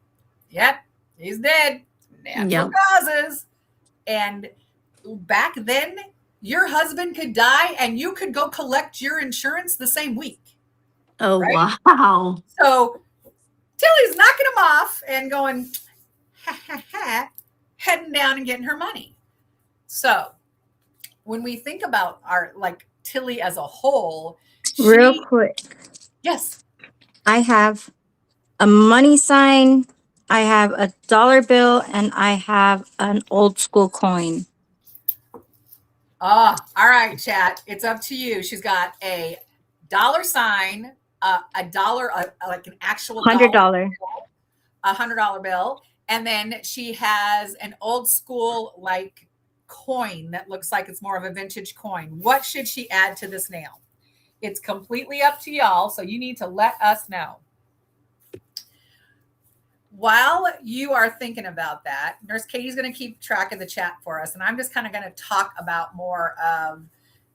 yep, he's dead. Natural causes. And back then, your husband could die and you could go collect your insurance the same week. Oh, right? wow. So Tillie's knocking him off and going, ha, ha, ha, heading down and getting her money. So when we think about Tillie as a whole, Real quick. Yes. I have a money sign, I have a dollar bill, and I have an old school coin. All right, chat. It's up to you. She's got a dollar sign, a dollar, like an actual $100. $100 bill, and then she has an old school coin that looks like it's more of a vintage coin. What should she add to this nail? It's completely up to y'all, so you need to let us know. While you are thinking about that, Nurse Katie's going to keep track of the chat for us, and I'm just kind of going to talk about more of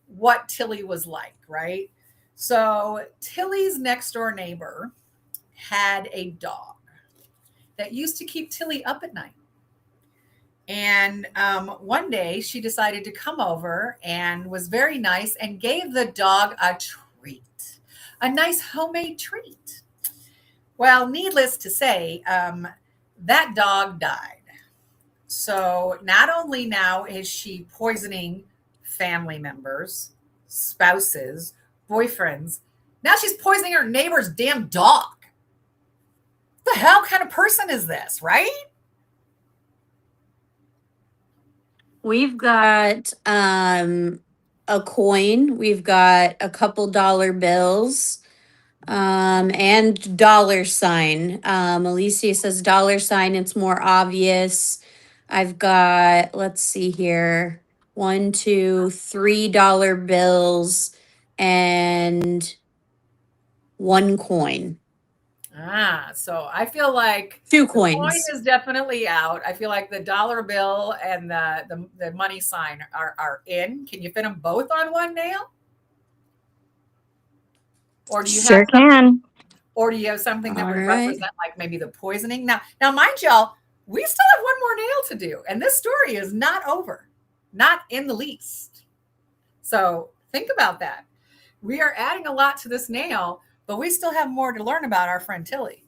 what Tillie was like, right? So Tillie's next door neighbor had a dog that used to keep Tillie up at night. And one day she decided to come over and was very nice and gave the dog a treat, a nice homemade treat. Well, needless to say, that dog died. So not only now is she poisoning family members, spouses, boyfriends, now she's poisoning her neighbor's damn dog. What the hell kind of person is this, right? We've got a coin. We've got a couple dollar bills and dollar sign. Alicia says dollar sign, it's more obvious. I've got, let's see here, 1, 2, $3 bills and 1 coin. So I feel like 2 the coin coins. is definitely out. I feel like the dollar bill and the money sign are in. Can you fit them both on one nail? Or do you Sure can. Or do you have something that All would right. represent like maybe the poisoning? Now, mind y'all, we still have one more nail to do, and this story is not over, not in the least. So think about that. We are adding a lot to this nail, but we still have more to learn about our friend Tillie.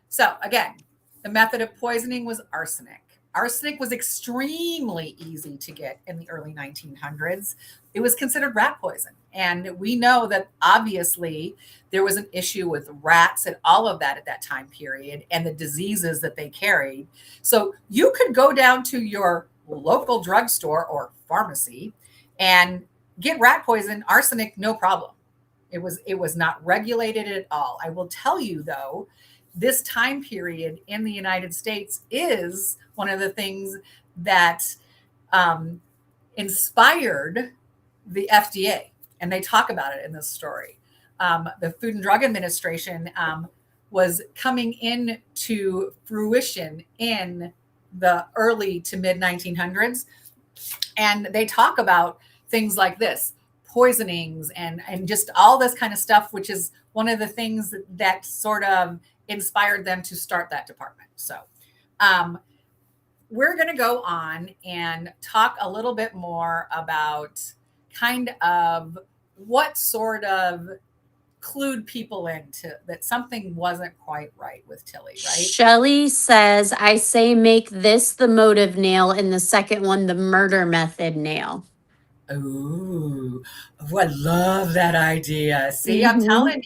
So again, the method of poisoning was arsenic. Arsenic was extremely easy to get in the early 1900s. It was considered rat poison. And we know that obviously there was an issue with rats and all of that at that time period and the diseases that they carried. So you could go down to your local drugstore or pharmacy and get rat poison, arsenic, no problem. It was not regulated at all. I will tell you though, this time period in the United States is one of the things that inspired the FDA, and they talk about it in this story. The Food and Drug Administration was coming into fruition in the early to mid 1900s, and they talk about things like this, poisonings and just all this kind of stuff, which is one of the things that sort of inspired them to start that department. So we're going to go on and talk a little bit more about kind of what sort of clued people into that something wasn't quite right with Tillie, right? Shelly says, I say make this the motive nail and the second one the murder method nail. Ooh, I love that idea. See, I'm telling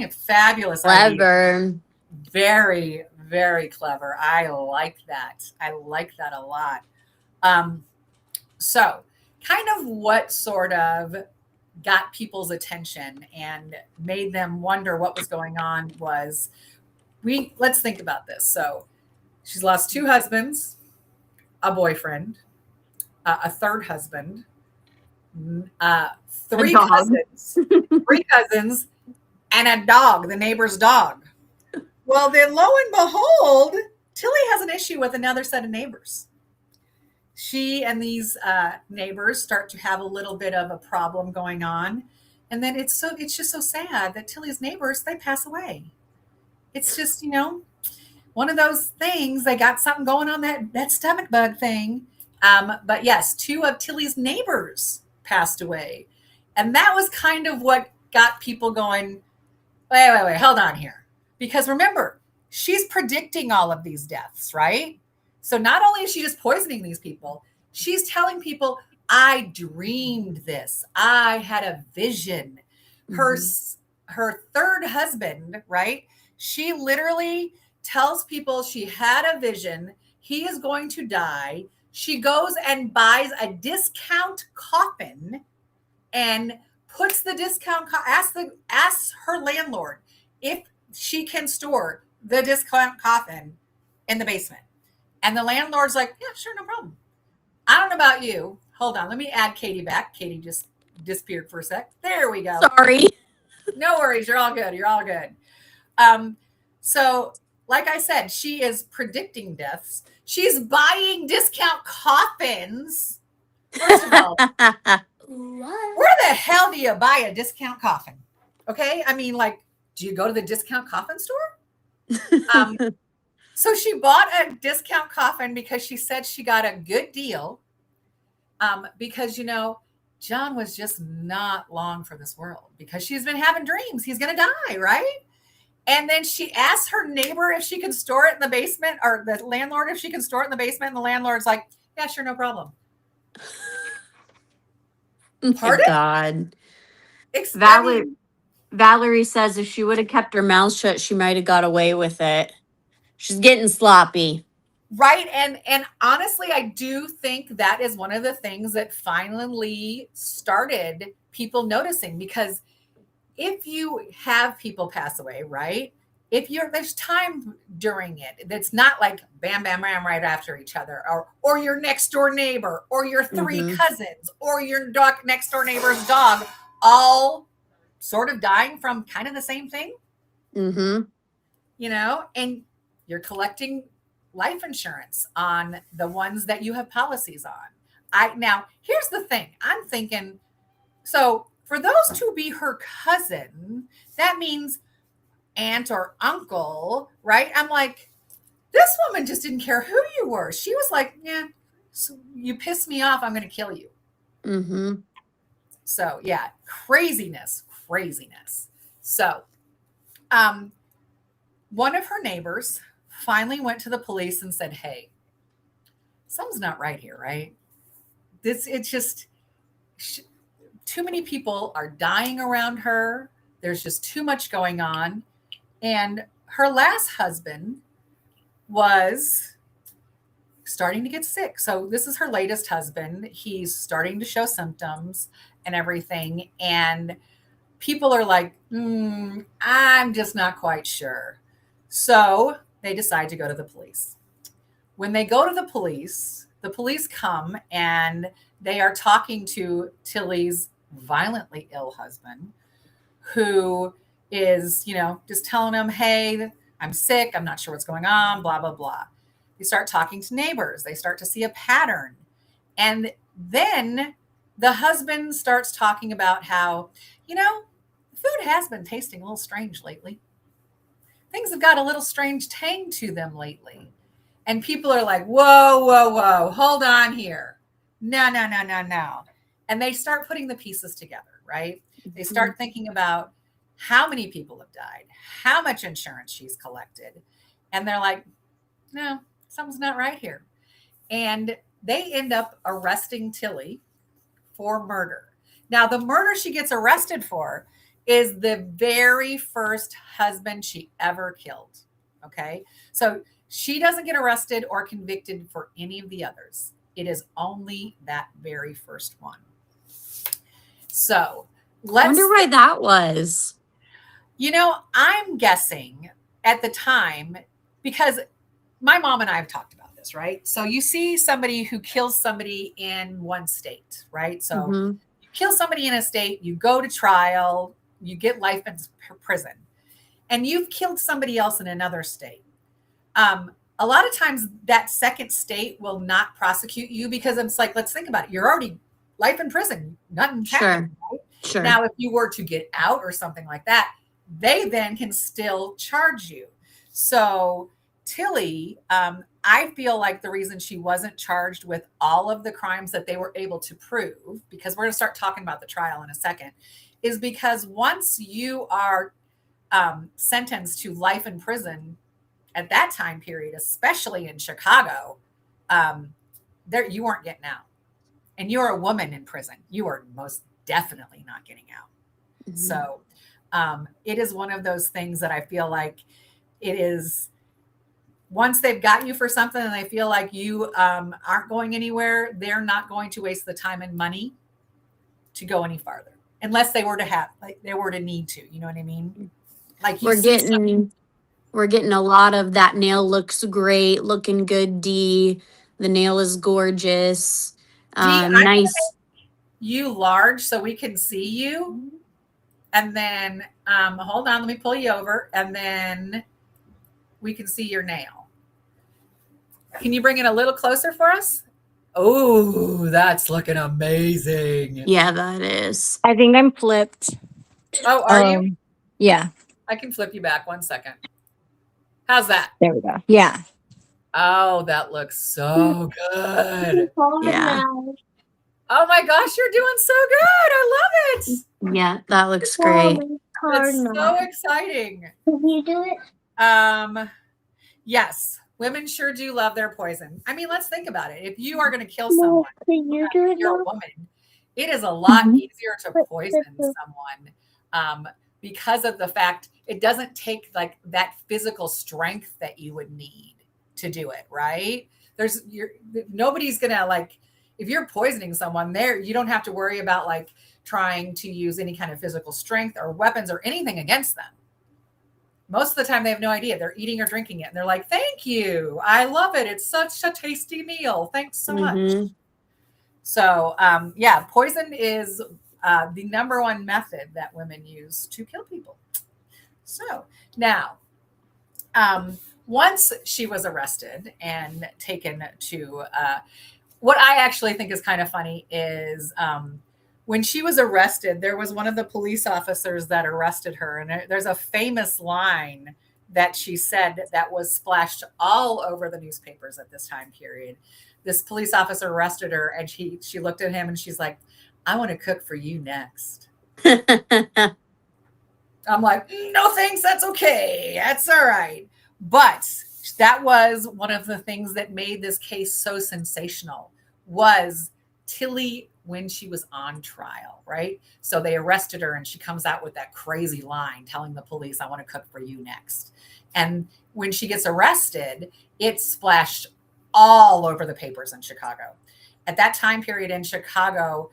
you, fabulous idea. Clever. Very, Very clever. I like that. I like that a lot. Um, so, kind of what sort of got people's attention and made them wonder what was going on was let's think about this. So, she's lost two husbands, a boyfriend, a third husband, uh, A dog. three cousins, and a dog, the neighbor's dog. Well, then lo and behold, Tillie has an issue with another set of neighbors. She and these neighbors start to have a little bit of a problem going on. And then it's just so sad that Tillie's neighbors, they pass away. It's just, one of those things. They got something going on, that stomach bug thing. But yes, two of Tillie's neighbors passed away. And that was kind of what got people going, wait, hold on here. Because remember, she's predicting all of these deaths, right? So not only is she just poisoning these people, she's telling people, I dreamed this. I had a vision. Her third husband, right? She literally tells people she had a vision. He is going to die. She goes and buys a discount coffin and puts the discount, asks her landlord if she can store the discount coffin in the basement. And the landlord's like, yeah, sure, no problem. I don't know about you. Hold on. Let me add Katie back. Katie just disappeared for a sec. There we go. Sorry. No worries. You're all good. You're all good. So like I said, she is predicting deaths. She's buying discount coffins. First of all, where the hell do you buy a discount coffin? Okay. I mean, like, do you go to the discount coffin store? So she bought a discount coffin because she said she got a good deal. Because, John was just not long for this world because she's been having dreams. He's going to die, right? And then she asked her neighbor if she can store it in the basement, or the landlord if she can store it in the basement. And the landlord's like, yeah, sure, no problem. Pardon? God. Valerie says if she would have kept her mouth shut, she might have got away with it. She's getting sloppy. Right. And honestly, I do think that is one of the things that finally started people noticing, because if you have people pass away, right? There's time during it. That's not like bam, bam, bam, right after each other, or your next door neighbor, or your three cousins, or your next door neighbor's dog, all sort of dying from kind of the same thing. And you're collecting life insurance on the ones that you have policies on. Now, here's the thing. I'm thinking, so for those to be her cousin, that means aunt or uncle, right? I'm like, this woman just didn't care who you were. She was like, yeah, so you piss me off, I'm going to kill you. So yeah, craziness. So, one of her neighbors finally went to the police and said, hey, something's not right here, right? It's just too many people are dying around her. There's just too much going on. And her last husband was starting to get sick. So this is her latest husband. He's starting to show symptoms and everything. And people are like, I'm just not quite sure. So they decide to go to the police. When they go to the police come and they are talking to Tillie's violently ill husband, who is, just telling them, hey, I'm sick. I'm not sure what's going on, blah, blah, blah. They start talking to neighbors. They start to see a pattern. And then the husband starts talking about how, food has been tasting a little strange lately. Things have got a little strange tang to them lately. And people are like, whoa, hold on here. No. And they start putting the pieces together, right? They start thinking about how many people have died, how much insurance she's collected. And they're like, no, something's not right here. And they end up arresting Tillie for murder. Now, the murder she gets arrested for is the very first husband she ever killed. Okay. So she doesn't get arrested or convicted for any of the others. It is only that very first one. So Wonder why that was. I'm guessing at the time, because my mom and I have talked about this, right? So you see somebody who kills somebody in one state, right? So Mm-hmm. you kill somebody in a state, you go to trial, you get life in prison, and you've killed somebody else in another state. A lot of times that second state will not prosecute you because it's like, let's think about it. You're already life in prison. Nothing's happened. Right? Sure. Now, if you were to get out or something like that, they then can still charge you. So Tillie, I feel like the reason she wasn't charged with all of the crimes that they were able to prove, because we're going to start talking about the trial in a second, is because once you are sentenced to life in prison at that time period, especially in Chicago, there you weren't getting out. And you're a woman in prison. You are most definitely not getting out. Mm-hmm. So it is one of those things that I feel like it is, once they've got you for something and they feel like you aren't going anywhere, they're not going to waste the time and money to go any farther, unless they were to need to, you know what I mean? Like we're getting a lot of that nail looks great, looking good, D. The nail is gorgeous. D, nice. You large so we can see you. And then hold on, let me pull you over, and then we can see your nail. Can you bring it a little closer for us? Oh, that's looking amazing. Yeah, that is. I think I'm flipped. Oh, are you? Yeah. I can flip you back 1 second. How's that? There we go. Yeah. Oh, that looks so good. Yeah. Oh my gosh, you're doing so good. I love it. Yeah, that looks great. It's so exciting. Can you do it? Yes, women sure do love their poison. I mean, let's think about it. If you are going to kill someone, you're a woman, it is a lot easier to poison someone because of the fact it doesn't take like that physical strength that you would need to do it, right? Nobody's going to like, if you're poisoning someone there, you don't have to worry about like trying to use any kind of physical strength or weapons or anything against them. Most of the time they have no idea. They're eating or drinking it. And they're like, thank you. I love it. It's such a tasty meal. Thanks so much. So yeah, poison is the number one method that women use to kill people. So now, once she was arrested and taken to, what I actually think is kind of funny is when she was arrested, there was one of the police officers that arrested her. And there's a famous line that she said that was splashed all over the newspapers at this time period. This police officer arrested her and she looked at him and she's like, I want to cook for you next. I'm like, no, thanks. That's okay. That's all right. But that was one of the things that made this case so sensational was Tillie when she was on trial, right? So they arrested her and she comes out with that crazy line telling the police, I want to cook for you next. And when she gets arrested, it splashed all over the papers in Chicago. At that time period in Chicago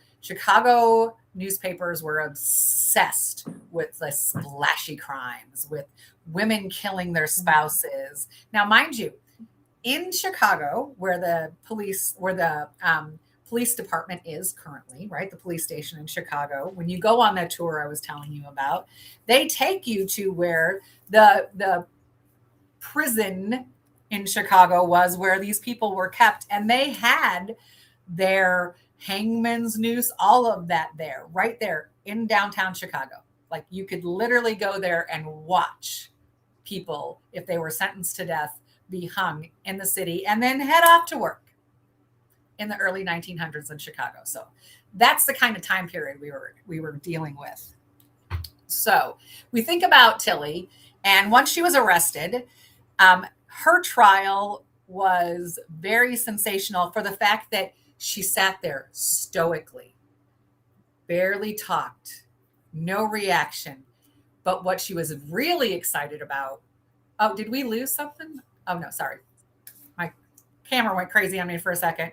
newspapers were obsessed with the splashy crimes, with women killing their spouses. Now, mind you, in Chicago, where the police department is currently, right? The police station in Chicago. When you go on that tour I was telling you about, they take you to where the prison in Chicago was, where these people were kept, and they had their hangman's noose, all of that there, right there in downtown Chicago. Like you could literally go there and watch people, if they were sentenced to death, be hung in the city and then head off to work in the early 1900s in Chicago. So that's the kind of time period we were dealing with. So we think about Tillie, and once she was arrested, her trial was very sensational for the fact that she sat there stoically, barely talked, no reaction. But what she was really excited about Oh, did we lose something? Oh, no, sorry. My camera went crazy on me for a second.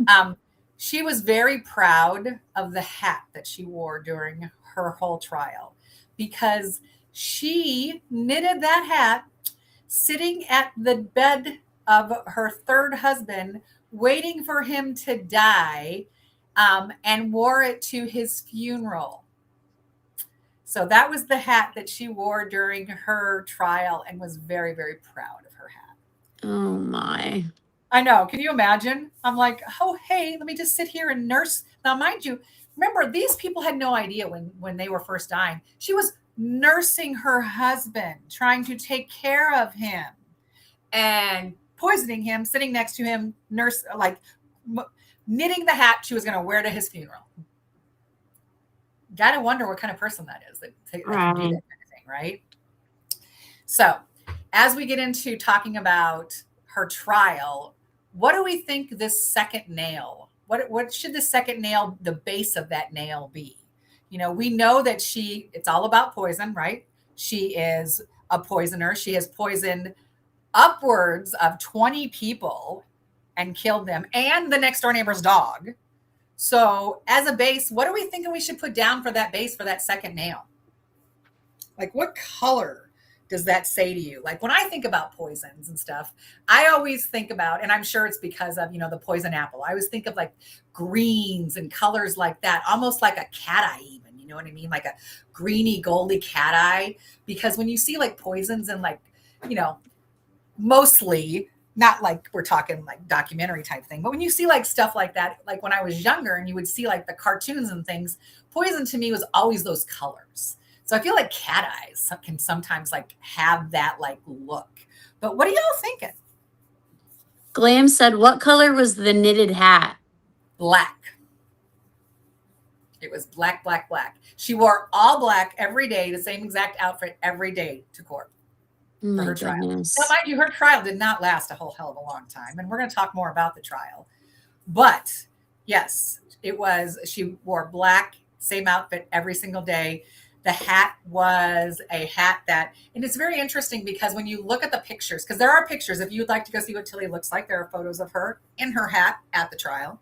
Um, she was very proud of the hat that she wore during her whole trial because she knitted that hat sitting at the bed of her third husband, waiting for him to die, and wore it to his funeral. So that was the hat that she wore during her trial and was very, very proud of her hat. Oh my. I know. Can you imagine? I'm like, oh, hey, let me just sit here and nurse. Now, mind you, remember, these people had no idea when they were first dying. She was nursing her husband, trying to take care of him and poisoning him, sitting next to him, knitting the hat she was going to wear to his funeral. Gotta wonder what kind of person that is that can do that kind of thing, right? So, as we get into talking about her trial, what do we think this second nail? What should the second nail, the base of that nail, be? You know, we know that it's all about poison, right? She is a poisoner. She has poisoned upwards of 20 people and killed them, and the next door neighbor's dog. So, as a base, what are we thinking we should put down for that base for that second nail? Like, what color does that say to you? Like, when I think about poisons and stuff, I always think about, and I'm sure it's because of, the poison apple. I always think of like greens and colors like that, almost like a cat eye, even, you know what I mean? Like a greeny, goldy cat eye. Because when you see like poisons and like, mostly, not like we're talking like documentary type thing, but when you see like stuff like that, like when I was younger and you would see like the cartoons and things, poison to me was always those colors. So I feel like cat eyes can sometimes like have that like look. But what are y'all thinking? Glam said, what color was the knitted hat? Black. It was black, black, black. She wore all black every day, the same exact outfit every day to court. Oh my her trial. goodness. Now, mind you, her trial did not last a whole hell of a long time, and we're going to talk more about the trial. But yes, she wore black, same outfit every single day. The hat was a hat and it's very interesting because when you look at the pictures, because there are pictures, if you'd like to go see what Tillie looks like, there are photos of her in her hat at the trial.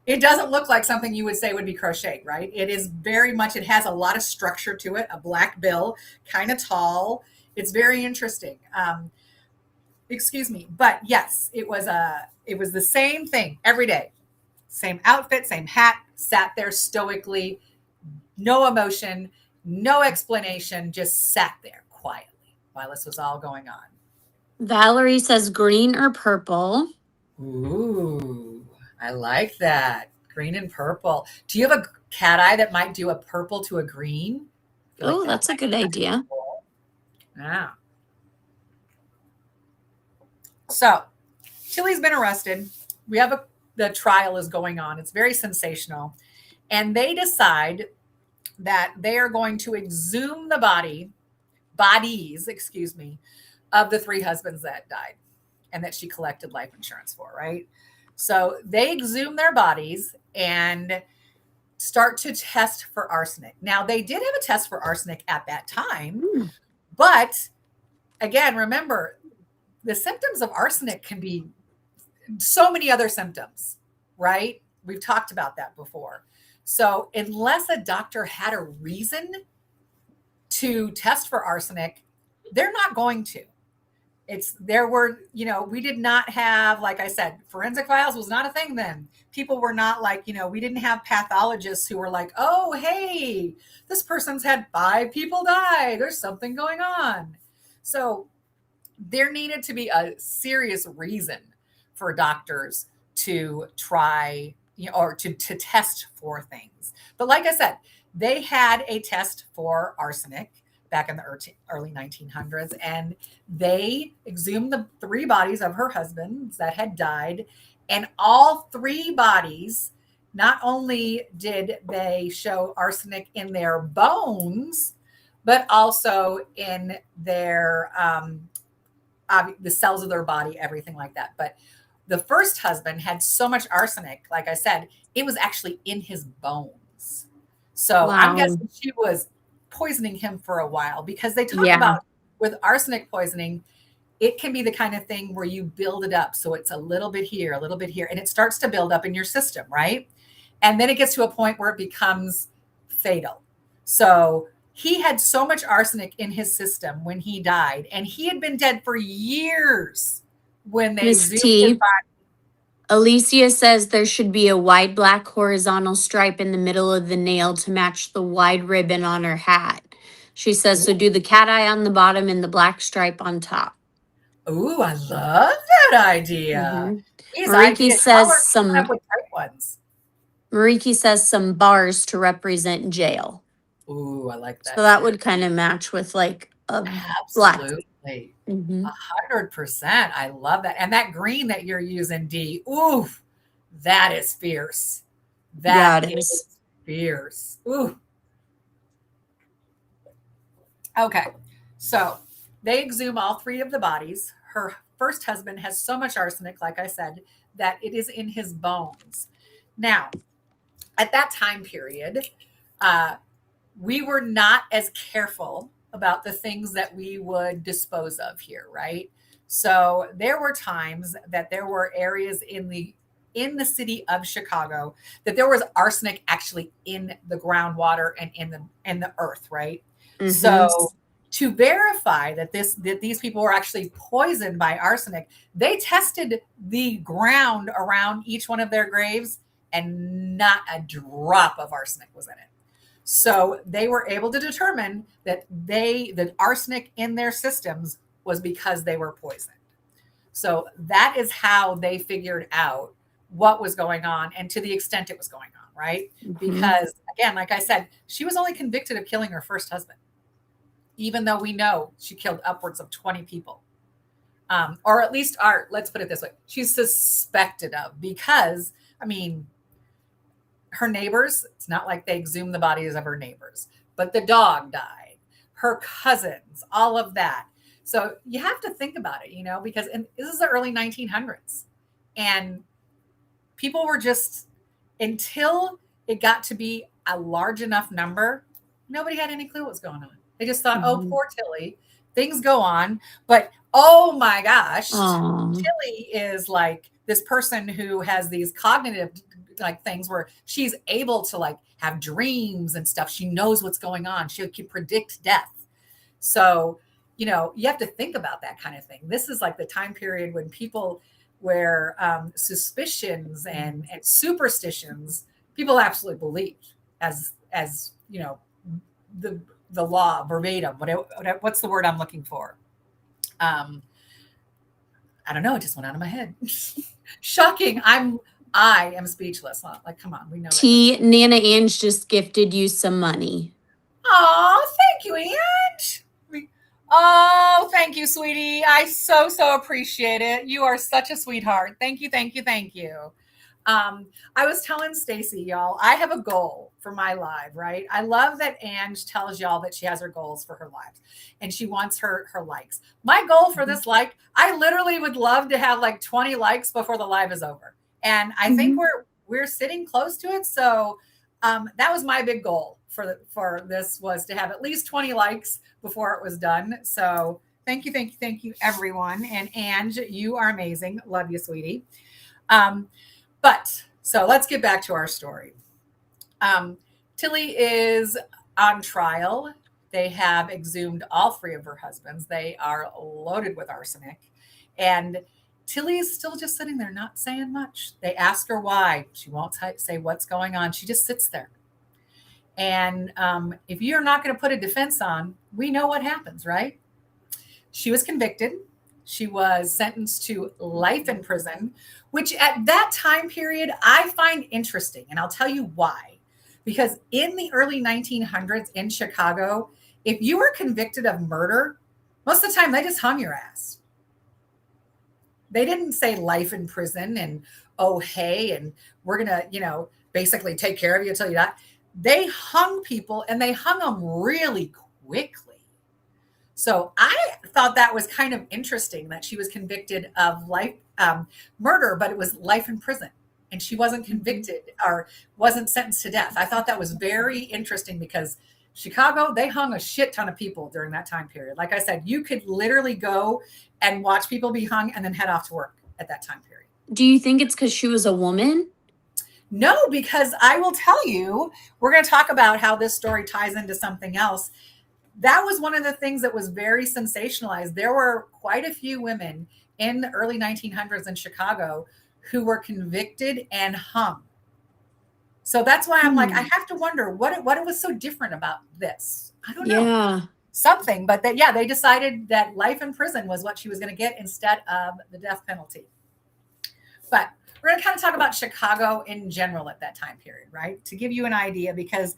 It doesn't look like something you would say would be crocheted, right? It is very much, it has a lot of structure to it, a black bill, kind of tall. It's very interesting. Excuse me. But yes, it was the same thing every day. Same outfit, same hat, sat there stoically, no emotion, no explanation, just sat there quietly while this was all going on. Valerie says green or purple. Ooh, I like that. Green and purple. Do you have a cat eye that might do a purple to a green? Oh, that's a good idea. Cool. Yeah. So, Tillie's been arrested. The trial is going on. It's very sensational. And they decide that they are going to exhume the bodies, of the 3 husbands that died and that she collected life insurance for, right? So they exhume their bodies and start to test for arsenic. Now, they did have a test for arsenic at that time, but again, remember, the symptoms of arsenic can be so many other symptoms, right? We've talked about that before. So unless a doctor had a reason to test for arsenic, they're not going to. We did not have, like I said, forensic files was not a thing then. People were not like, we didn't have pathologists who were like, oh, hey, this person's had 5 people die. There's something going on. So there needed to be a serious reason for doctors to try, or to test for things. But like I said, they had a test for arsenic back in the early 1900s, and they exhumed the 3 bodies of her husbands that had died. And all 3 bodies, not only did they show arsenic in their bones, but also in their the cells of their body, everything like that. But the first husband had so much arsenic, like I said, it was actually in his bones. So wow. I'm guessing she was poisoning him for a while, because they talk about with arsenic poisoning, it can be the kind of thing where you build it up. So it's a little bit here, and it starts to build up in your system, right? And then it gets to a point where it becomes fatal. So he had so much arsenic in his system when he died, and he had been dead for years when they Miss exhumed his T, body. Alicia says there should be a wide black horizontal stripe in the middle of the nail to match the wide ribbon on her hat. She says, so do the cat eye on the bottom and the black stripe on top. Ooh, I love that idea. Mhm. These Mariki ideas, y'all are says coming up some with great ones. Mariki says some bars to represent jail. Ooh, I like So that that too. would kind of match with like a black. Absolutely. Mhm. 100%. I love that. And that green that you're using, D, ooh, that is fierce. Yeah, That it is. is fierce. Ooh. Okay. So they exhume all three of the bodies. Her first husband has so much arsenic, like I said, that it is in his bones. Now, at that time period, uh, we were not as careful about the things that we would dispose of here, right? So there were times that there were areas in the city of Chicago that there was arsenic actually in the groundwater and in the earth, right? Mm-hmm. So to verify that these people were actually poisoned by arsenic, they tested the ground around each one of their graves, and not a drop of arsenic was in it. So they were able to determine that the arsenic in their systems was because they were poisoned. So that is how they figured out what was going on and to the extent it was going on, right? Mm-hmm. Because again, like I said, she was only convicted of killing her first husband, even though we know she killed upwards of 20 people. Or at least let's put it this way, she's suspected of, because, I mean, her neighbors, it's not like they exhumed the bodies of her neighbors, but the dog died, her cousins, all of that. So you have to think about it, because this is the early 1900s. And people were just, until it got to be a large enough number, nobody had any clue what was going on. They just thought, oh, Mm-hmm. poor Tillie, things go on. But oh my gosh, Aww. Tillie is like this person who has these cognitive like things where she's able to like have dreams and stuff. She knows what's going on. She can predict death. So, you have to think about that kind of thing. This is like the time period when people where suspicions and superstitions, people absolutely believed as the law verbatim. What's the word I'm looking for? I don't know. It just went out of my head. Shocking. I am speechless. Like, come on, we know that. Nana Ange just gifted you some money. Oh, thank you, Ange. Oh, thank you, sweetie. I so appreciate it. You are such a sweetheart. Thank you, thank you, thank you. I was telling Stacy, y'all, I have a goal for my live, right? I love that Ange tells y'all that she has her goals for her lives and she wants her likes. My goal for this I literally would love to have like 20 likes before the live is over. And I think we're sitting close to it. So that was my big goal for this, was to have at least 20 likes before it was done. So thank you, everyone. And Ange, you are amazing. Love you, sweetie. But so let's get back to our story. Tillie is on trial. They have exhumed all three of her husbands. They are loaded with arsenic. And Tillie is still just sitting there, not saying much. They ask her why. She won't say what's going on. She just sits there. And if you're not going to put a defense on, we know what happens, right? She was convicted. She was sentenced to life in prison, which at that time period, I find interesting. And I'll tell you why. Because in the early 1900s in Chicago, if you were convicted of murder, most of the time they just hung your ass. They didn't say life in prison and, oh, hey, and we're going to, basically take care of you until you die. They hung people, and they hung them really quickly. So I thought that was kind of interesting that she was convicted of life murder, but it was life in prison, and she wasn't convicted or wasn't sentenced to death. I thought that was very interesting because Chicago, they hung a shit ton of people during that time period. Like I said, you could literally go and watch people be hung and then head off to work at that time period. Do you think it's because she was a woman? No, because I will tell you, we're going to talk about how this story ties into something else. That was one of the things that was very sensationalized. There were quite a few women in the early 1900s in Chicago who were convicted and hung. So that's why I'm like, I have to wonder what it was so different about this. I don't know. Yeah. Something, but that, yeah, they decided that life in prison was what she was going to get instead of the death penalty. But we're going to kind of talk about Chicago in general at that time period, right? To give you an idea, because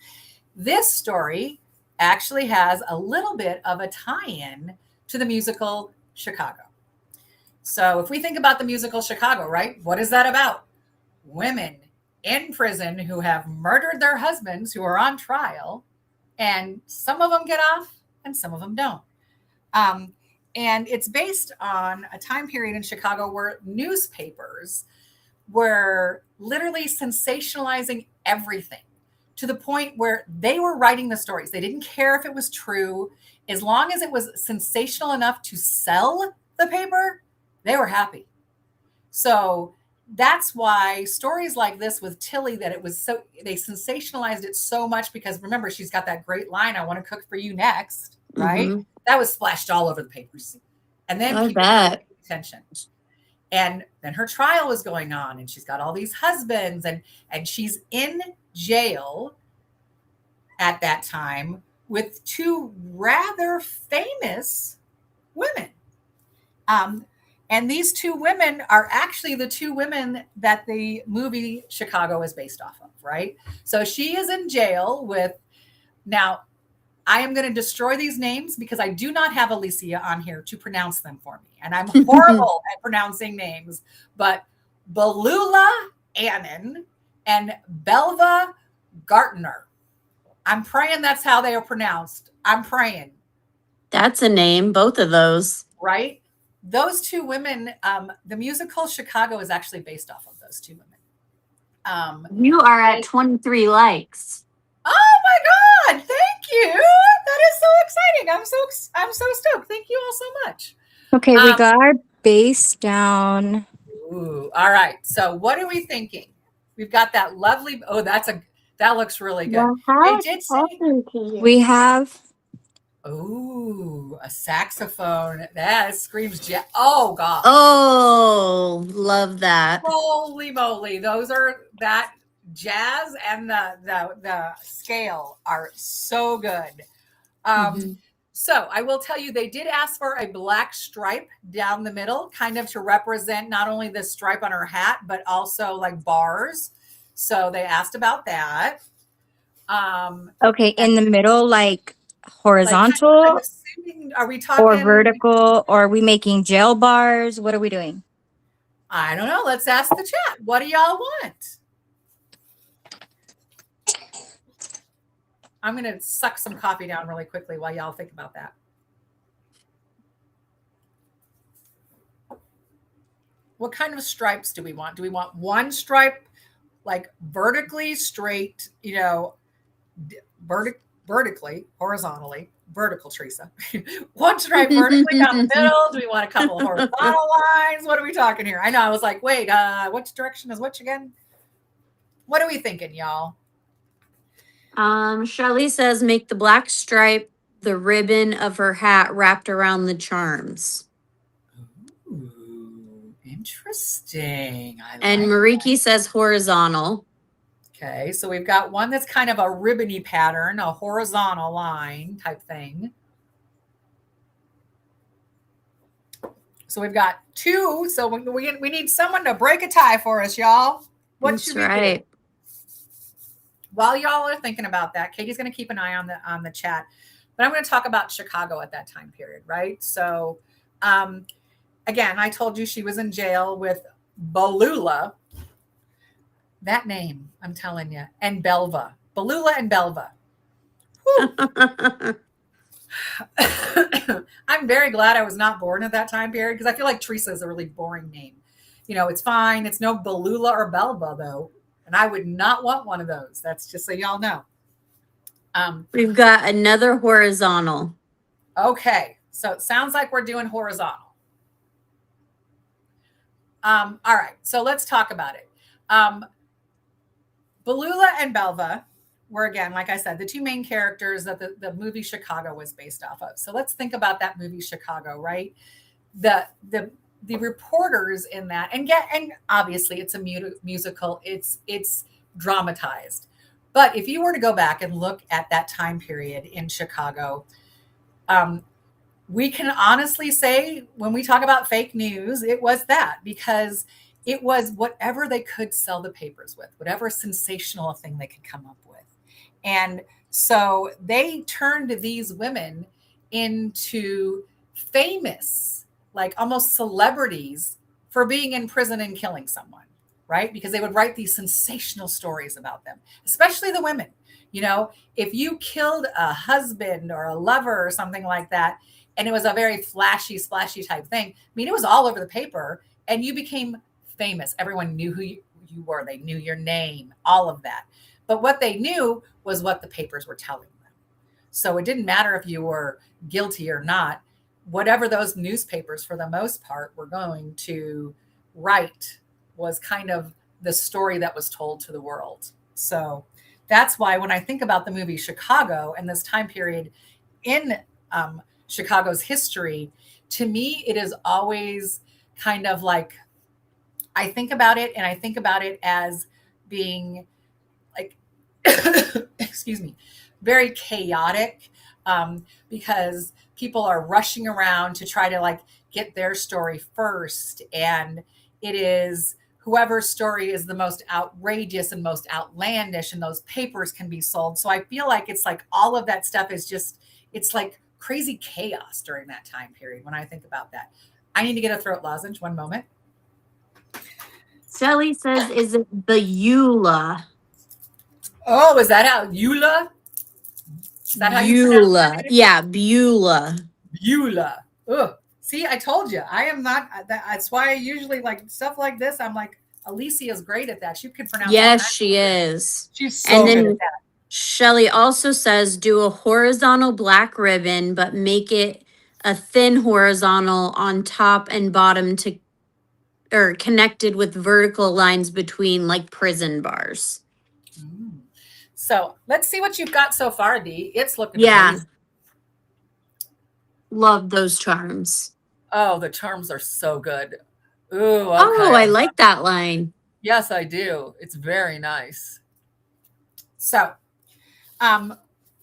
this story actually has a little bit of a tie-in to the musical Chicago. So if we think about the musical Chicago, right? What is that about? Women in prison who have murdered their husbands who are on trial, and some of them get off and some of them don't. And it's based on a time period in Chicago where newspapers were literally sensationalizing everything to the point where they were writing the stories. They didn't care if it was true. As long as it was sensational enough to sell the paper, they were happy. So that's why stories like this with Tillie, that it was so, they sensationalized it so much, because remember, she's got that great line, I want to cook for you next, right? Mm-hmm. That was splashed all over the papers. And then people paid attention. And then her trial was going on, and she's got all these husbands, and she's in jail at that time with two rather famous women. And these two women are actually the two women that the movie Chicago is based off of, right? So she is in jail with, now I am going to destroy these names because I do not have Alicia on here to pronounce them for me. And I'm horrible at pronouncing names, but Belula Annan and Belva Gartner. I'm praying that's how they are pronounced. I'm praying. That's a name, both of those. Right? Those two women, the musical Chicago is actually based off of those two women. You are at 23 likes. Oh my God! Thank you. That is so exciting. I'm so stoked. Thank you all so much. Okay, we got our base down. Ooh, all right. So what are we thinking? We've got that lovely. Oh, that looks really good. They did say We have. Ooh, a saxophone. That screams oh God. Oh, love that. Holy moly. Those are that jazz and the scale are so good. So I will tell you, they did ask for a black stripe down the middle, kind of to represent not only the stripe on her hat, but also like bars. So they asked about that. Okay, in the middle, like horizontal, I'm assuming, are we talking or vertical, or are we making jail bars? What are we doing? I don't know. Let's ask the chat. What do y'all want? I'm going to suck some coffee down really quickly while y'all think about that. What kind of stripes do we want? Do we want one stripe, like vertically straight, vertically, horizontally, vertical, Teresa. One stripe vertically down the middle? Do we want a couple of horizontal lines? What are we talking here? I know. I was like, wait, which direction is which again? What are we thinking, y'all? Shelley says, make the black stripe the ribbon of her hat wrapped around the charms. Ooh, interesting. And Mariki says horizontal. Okay, so we've got one that's kind of a ribbony pattern, a horizontal line type thing. So we've got two. So we need someone to break a tie for us, y'all. What should we do? While y'all are thinking about that, Katie's going to keep an eye on the chat. But I'm going to talk about Chicago at that time period, right? So, again, I told you she was in jail with Belula. That name, I'm telling you, and Belva. Belula and Belva. I'm very glad I was not born at that time period, because I feel like Teresa is a really boring name. It's fine. It's no Belula or Belva, though. And I would not want one of those. That's just so y'all know. We've got another horizontal. Okay, so it sounds like we're doing horizontal. All right, so let's talk about it. Belula and Belva were, again, like I said, the two main characters that the movie Chicago was based off of. So let's think about that movie Chicago, right? The reporters in that, and obviously it's a musical, it's dramatized. But if you were to go back and look at that time period in Chicago, we can honestly say when we talk about fake news, it was that, because it was whatever they could sell the papers with, whatever sensational thing they could come up with. And so they turned these women into famous, like almost celebrities, for being in prison and killing someone, right? Because they would write these sensational stories about them, especially the women. You know, if you killed a husband or a lover or something like that, and it was a very flashy, splashy type thing, I mean, it was all over the paper, and you became famous. Everyone knew who you were. They knew your name, all of that. But what they knew was what the papers were telling them. So it didn't matter if you were guilty or not. Whatever those newspapers, for the most part, were going to write was kind of the story that was told to the world. So that's why when I think about the movie Chicago and this time period in Chicago's history, to me, it is always kind of like, I think about it, and I think about it as being like, excuse me, very chaotic, because people are rushing around to try to like get their story first. And it is whoever's story is the most outrageous and most outlandish, and those papers can be sold. So I feel like it's like all of that stuff is just, it's like crazy chaos during that time period when I think about that. I need to get a throat lozenge. One moment. Sally says, is it Beulah? Oh, is that how Eula? Is that how you pronounce Beulah. it? Yeah, Beulah. Beulah. Ugh. See, I told you. I am not. That's why I usually like stuff like this. I'm like, Alicia's great at that. She could pronounce all Yes, kinds she of words. is. She's so And good at then that. Shelly also says, do a horizontal black ribbon, but make it a thin horizontal on top and bottom to, or connected with vertical lines between like prison bars. Mm. So let's see what you've got so far, Dee. It's looking Yeah. amazing. Love those charms. Oh, the terms are so good. Ooh, Oh, okay. I like that line. Yes, I do. It's very nice. So,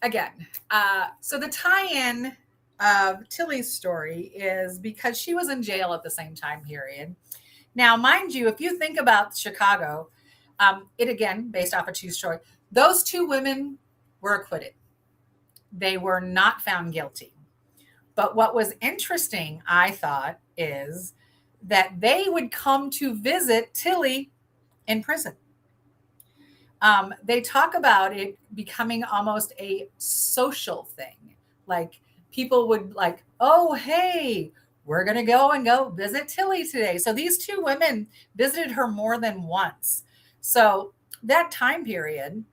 again, so the tie-in of Tillie's story is because she was in jail at the same time period. Now, mind you, if you think about Chicago, it again, based off a true story, those two women were acquitted. They were not found guilty. But what was interesting, I thought, is that they would come to visit Tillie in prison. They talk about it becoming almost a social thing. Like people would like, oh, hey, we're going to go visit Tillie today. So these two women visited her more than once. So that time period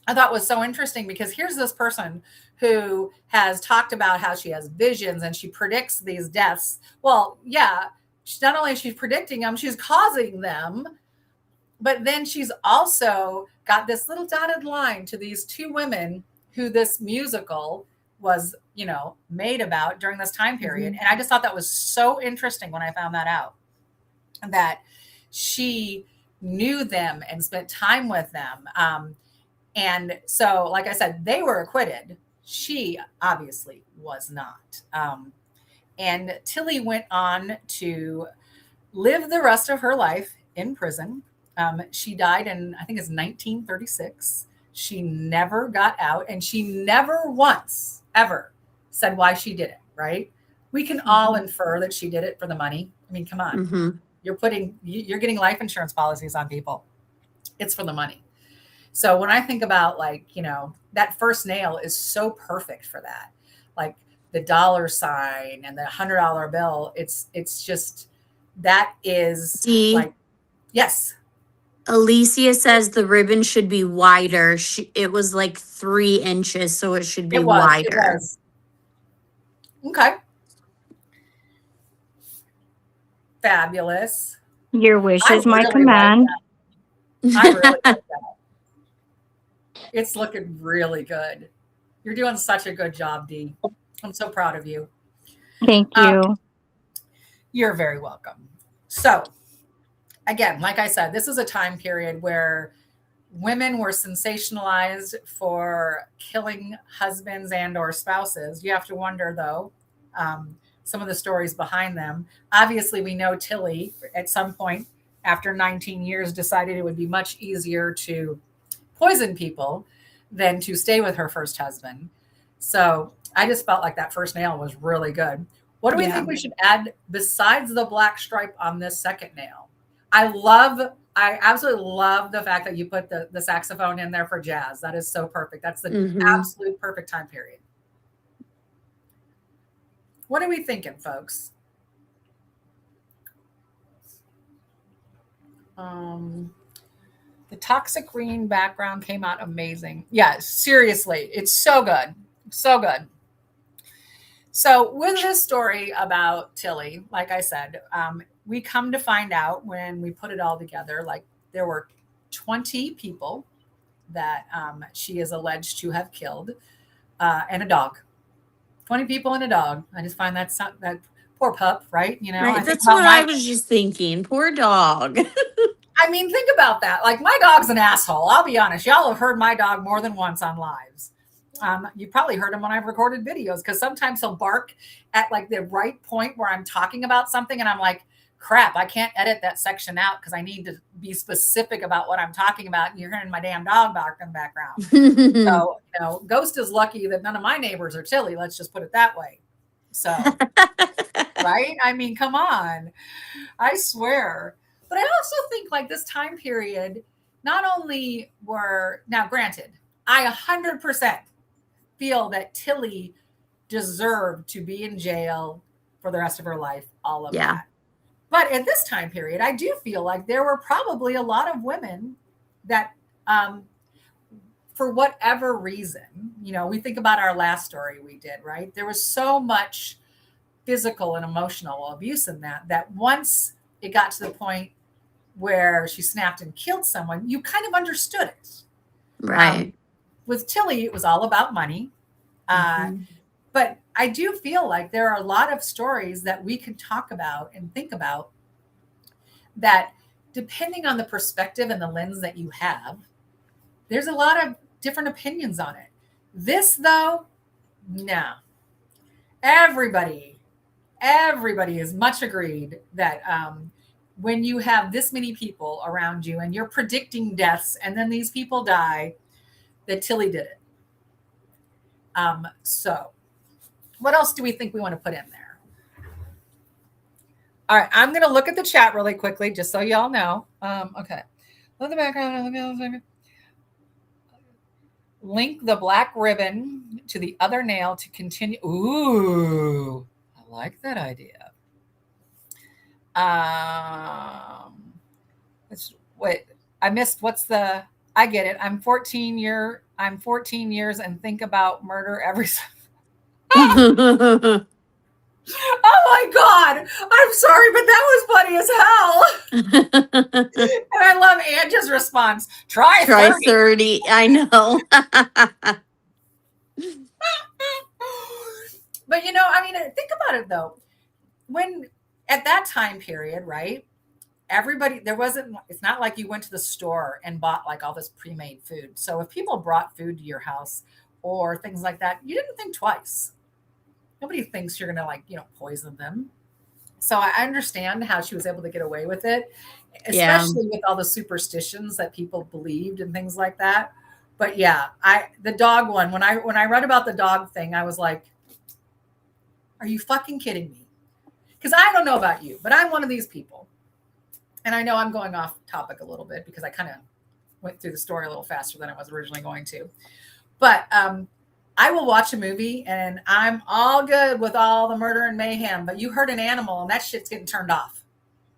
I thought was so interesting, because here's this person who has talked about how she has visions and she predicts these deaths. Well, yeah, not only is she predicting them, she's causing them, but then she's also got this little dotted line to these two women who this musical was, made about during this time period. Mhm. And I just thought that was so interesting when I found that out, that she knew them and spent time with them. And so, like I said, they were acquitted. She obviously was not. And Tillie went on to live the rest of her life in prison. She died in, I think it's 1936. She never got out, and she never once ever said why she did it, right? We can all infer that she did it for the money. I mean, come on. Mm-hmm. You're getting life insurance policies on people. It's for the money. So when I think about that first nail is so perfect for that. Like the dollar sign and the $100 bill, it's just, that is D. like, yes. Alicia says the ribbon should be wider. It was like 3 inches, so it should be It wider. was. Okay. Fabulous. Your wish I is my really command. like that. I really like that. It's looking really good. You're doing such a good job, Dee. I'm so proud of you. Thank you. You're very welcome. So, again, like I said, this is a time period where women were sensationalized for killing husbands and or spouses. You have to wonder, though, some of the stories behind them. Obviously, we know Tillie at some point after 19 years decided it would be much easier to poison people than to stay with her first husband. So I just felt like that first nail was really good. What do we think we should add besides the black stripe on this second nail? I absolutely love the fact that you put the saxophone in there for jazz. That is so perfect. That's the absolute perfect time period. What are we thinking, folks? The toxic green background came out amazing. Yeah, seriously, it's so good. So good. So with this story about Tillie, like I said, we come to find out when we put it all together, like there were 20 people that she is alleged to have killed, and a dog. 20 people and a dog. I just find that poor pup, right? You know, Right. That's what I was just thinking. Poor dog. I mean, think about that. Like, my dog's an asshole. I'll be honest. Y'all have heard my dog more than once on lives. You probably heard him when I've recorded videos, because sometimes he'll bark at like the right point where I'm talking about something, and I'm like, crap, I can't edit that section out because I need to be specific about what I'm talking about. And you're hearing my damn dog bark in the background. So, you know, Ghost is lucky that none of my neighbors are Tillie. Let's just put it that way. So, right? I mean, come on. I swear. But I also think like this time period, not only were, now granted, I 100% feel that Tillie deserved to be in jail for the rest of her life, all of that. But at this time period, I do feel like there were probably a lot of women that, for whatever reason, you know, we think about our last story we did, right? There was so much physical and emotional abuse in that once it got to the point where she snapped and killed someone, you kind of understood it. Right. With Tillie, it was all about money. But I do feel like there are a lot of stories that we can talk about and think about that, depending on the perspective and the lens that you have, there's a lot of different opinions on it. This, though, no. Everybody is much agreed that when you have this many people around you and you're predicting deaths and then these people die, that Tillie did it. So what else do we think we want to put in there? All right, I'm going to look at the chat really quickly, just so y'all know. Okay. Look at the background. Link the black ribbon to the other nail to continue. Ooh, I like that idea. Wait, I missed I get it. I'm 14 years and think about murder every Oh my God. I'm sorry, but that was funny as hell. And I love Angie's response. Try 30. I know. But, you know, I mean, think about it, though. When at that time period, right? It's not like you went to the store and bought like all this pre-made food. So if people brought food to your house or things like that, you didn't think twice. Nobody thinks you're going to, like, you know, poison them. So I understand how she was able to get away with it, especially with all the superstitions that people believed and things like that. But yeah, the dog one, when I read about the dog thing, I was like, are you fucking kidding me? Because I don't know about you, but I'm one of these people. And I know I'm going off topic a little bit because I kind of went through the story a little faster than I was originally going to. But I will watch a movie and I'm all good with all the murder and mayhem, but you hurt an animal and that shit's getting turned off.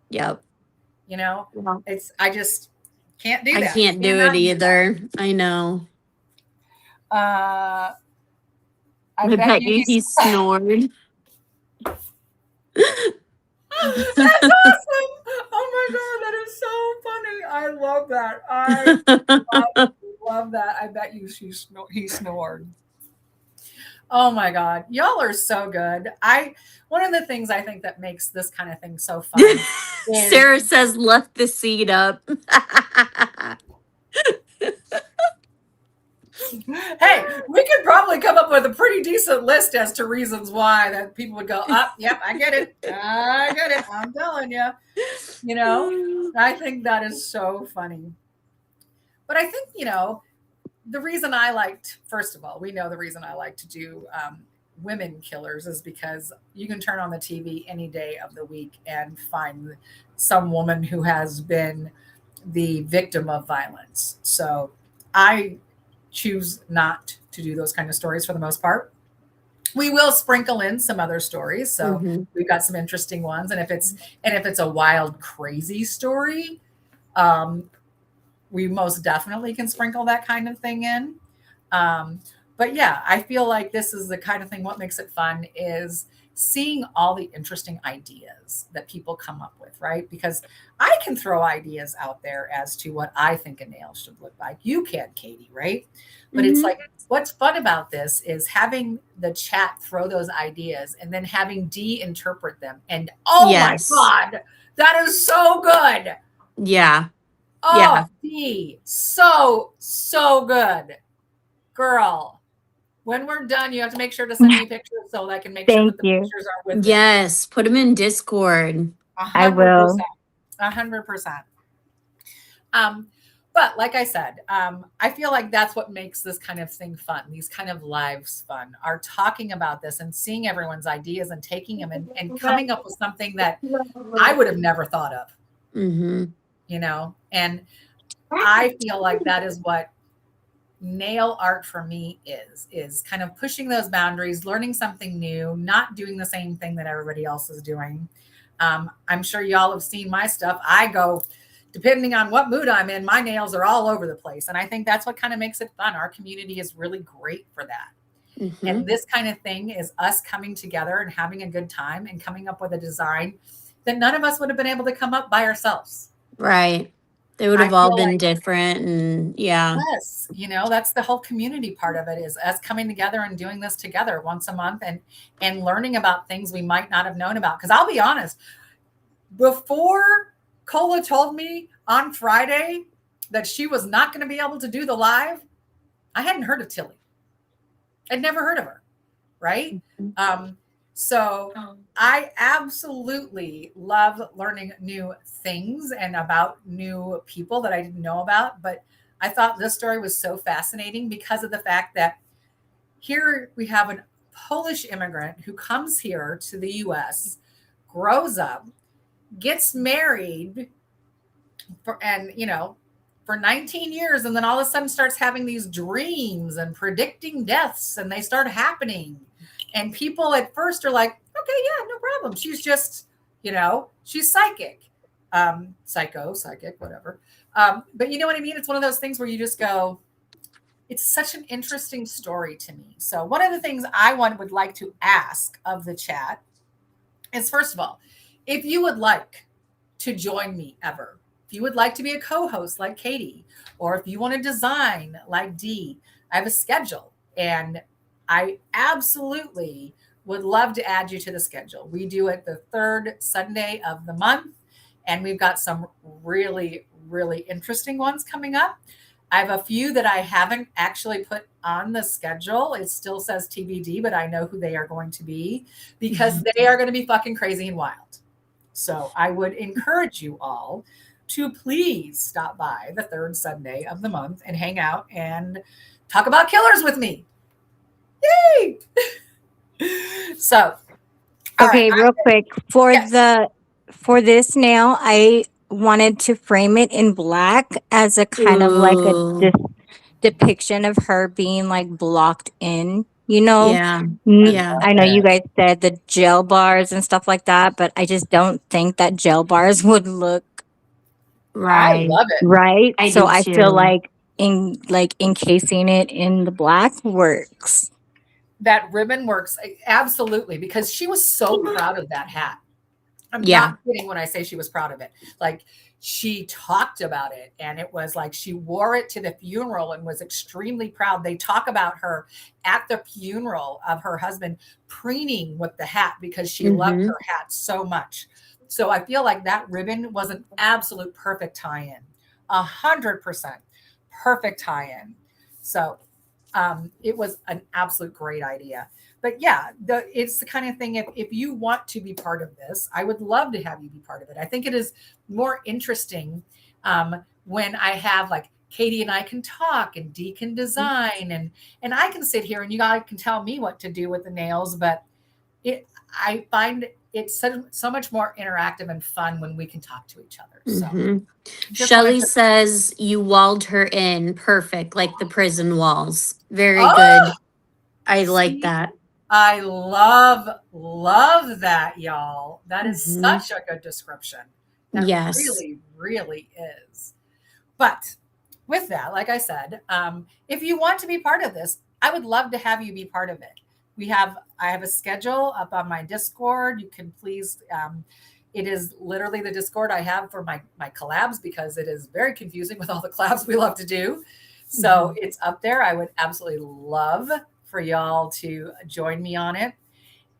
Yep. You know, Can't do I that. can't do it Cannot either. I know. that. I I bet bet you you he snored. That's awesome. Oh my god, that is so funny. I love that. I love that. I bet you he snored. Oh my god, y'all are so good. I One of the things I think that makes this kind of thing so fun is, Sarah says left the seat up. hey, we could probably come up with a pretty decent list as to reasons why that people would go, up, yep, I get it. I get it. I'm telling you. You know, I think that is so funny. But I think, the reason I liked, first of all, we know the reason I like to do women killers is because you can turn on the TV any day of the week and find some woman who has been the victim of violence. So I choose not to do those kind of stories for the most part. We will sprinkle in some other stories. So Mhm. we've got some interesting ones. And if it's a wild, crazy story, um, we most definitely can sprinkle that kind of thing in. But yeah, I feel like this is the kind of thing. What makes it fun is seeing all the interesting ideas that people come up with, right? Because I can throw ideas out there as to what I think a nail should look like. You can, Katie, right? But it's Mhm. like, what's fun about this is having the chat throw those ideas and then having Dee interpret them. And oh my Yes. God, that is so good. Yeah. Oh, Yeah. Dee, so, so good. Girl, when we're done, you have to make sure to send me pictures so that I can make sure Thank that the you. pictures are with it. Yes. Put him in Discord. A I hundred will. percent. 100%. Um, but like I said, I feel like that's what makes this kind of thing fun. These kind of lives fun are talking about this and seeing everyone's ideas and taking them and coming up with something that I would have never thought of, Mm-hmm. and I feel like that is what nail art for me is kind of pushing those boundaries, learning something new, not doing the same thing that everybody else is doing. I'm sure y'all have seen my stuff. I go, depending on what mood I'm in, my nails are all over the place. And I think that's what kind of makes it fun. Our community is really great for that. Mm-hmm. And this kind of thing is us coming together and having a good time and coming up with a design that none of us would have been able to come up by ourselves. Right. They would I have all feel been like, different. And yeah. yes, that's the whole community part of it, is us coming together and doing this together once a month and learning about things we might not have known about. Because I'll be honest, before Cola told me on Friday that she was not going to be able to do the live, I hadn't heard of Tillie. I'd never heard of her, right? So I absolutely love learning new things and about new people that I didn't know about. But I thought this story was so fascinating because of the fact that here we have a Polish immigrant who comes here to the US, grows up, gets married, for 19 years, and then all of a sudden starts having these dreams and predicting deaths, and they start happening. And people at first are like, okay, yeah, no problem. She's just, she's psychic, psychic, whatever. But you know what I mean? It's one of those things where you just go, it's such an interesting story to me. So one of the things would like to ask of the chat is, first of all, if you would like to join me ever, if you would like to be a co-host like Katie, or if you want to design like Dee, I have a schedule and I absolutely would love to add you to the schedule. We do it the third Sunday of the month, and we've got some really, really interesting ones coming up. I have a few that I haven't actually put on the schedule. It still says TBD, but I know who they are going to be because they are going to be fucking crazy and wild. So I would encourage you all to please stop by the third Sunday of the month and hang out and talk about killers with me. Yay! So, all right. Okay, real quick Yes. for this nail, I wanted to frame it in black as a kind of like a Ooh. depiction of her being like blocked in. Yeah. I Yeah. love I know you it. guys said the jail bars and stuff like that, but I just don't think that jail bars would look I Right. love it. right? I So do I feel too. like encasing it in the black works. That ribbon works absolutely because she was so proud of that hat. I'm Yeah. not kidding when I say she was proud of it. Like she talked about it and it was like she wore it to the funeral and was extremely proud. They talk about her at the funeral of her husband preening with the hat because she loved Mm-hmm. her hat so much. So I feel like that ribbon was an absolute perfect tie-in. 100% perfect tie-in. So it was an absolute great idea. But yeah, it's the kind of thing, if you want to be part of this, I would love to have you be part of it. I think it is more interesting when I have like Katie and I can talk and Dee can design and I can sit here and you guys can tell me what to do with the nails, but I find it's so much more interactive and fun when we can talk to each other. So Mm-hmm. just wanted Shelly to, says you walled her in perfect, like the prison walls. Very oh, good. I like see, that. I love that, y'all. That is Mm-hmm. such a good description. That Yes. really is. But with that, like I said, if you want to be part of this, I would love to have you be part of it. I have a schedule up on my Discord. You can please, it is literally the Discord I have for my collabs because it is very confusing with all the collabs we love to do. So Mm-hmm. it's up there. I would absolutely love for y'all to join me on it.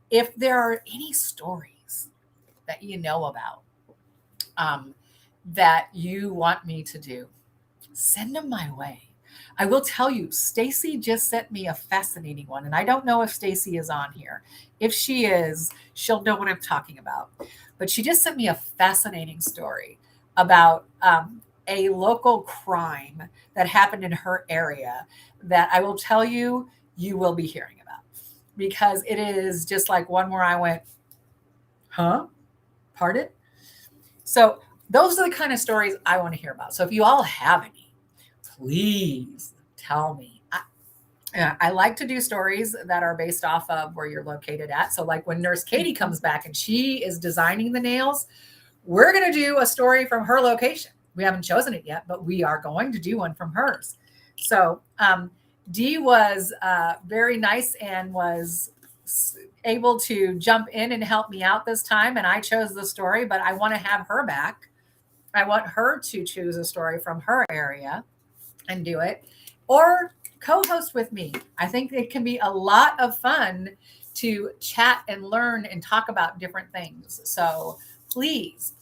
If there are any stories that you know about um, that you want me to do, send them my way. I will tell you, Stacy just sent me a fascinating one, and I don't know if Stacy is on here. If she is, she'll know what I'm talking about. But she just sent me a fascinating story about a local crime that happened in her area that I will tell you, you will be hearing about because it is just like one where I went, huh? Pardon? So those are the kind of stories I want to hear about. So if you all have any, please tell me. I like to do stories that are based off of where you're located at. So, like when Nurse Katie comes back and she is designing the nails, we're going to do a story from her location. We haven't chosen it yet, but we are going to do one from hers. So, Dee was very nice and was able to jump in and help me out this time. And I chose the story, but I want to have her back. I want her to choose a story from her area and do it or co-host with me. I think it can be a lot of fun to chat and learn and talk about different things. So please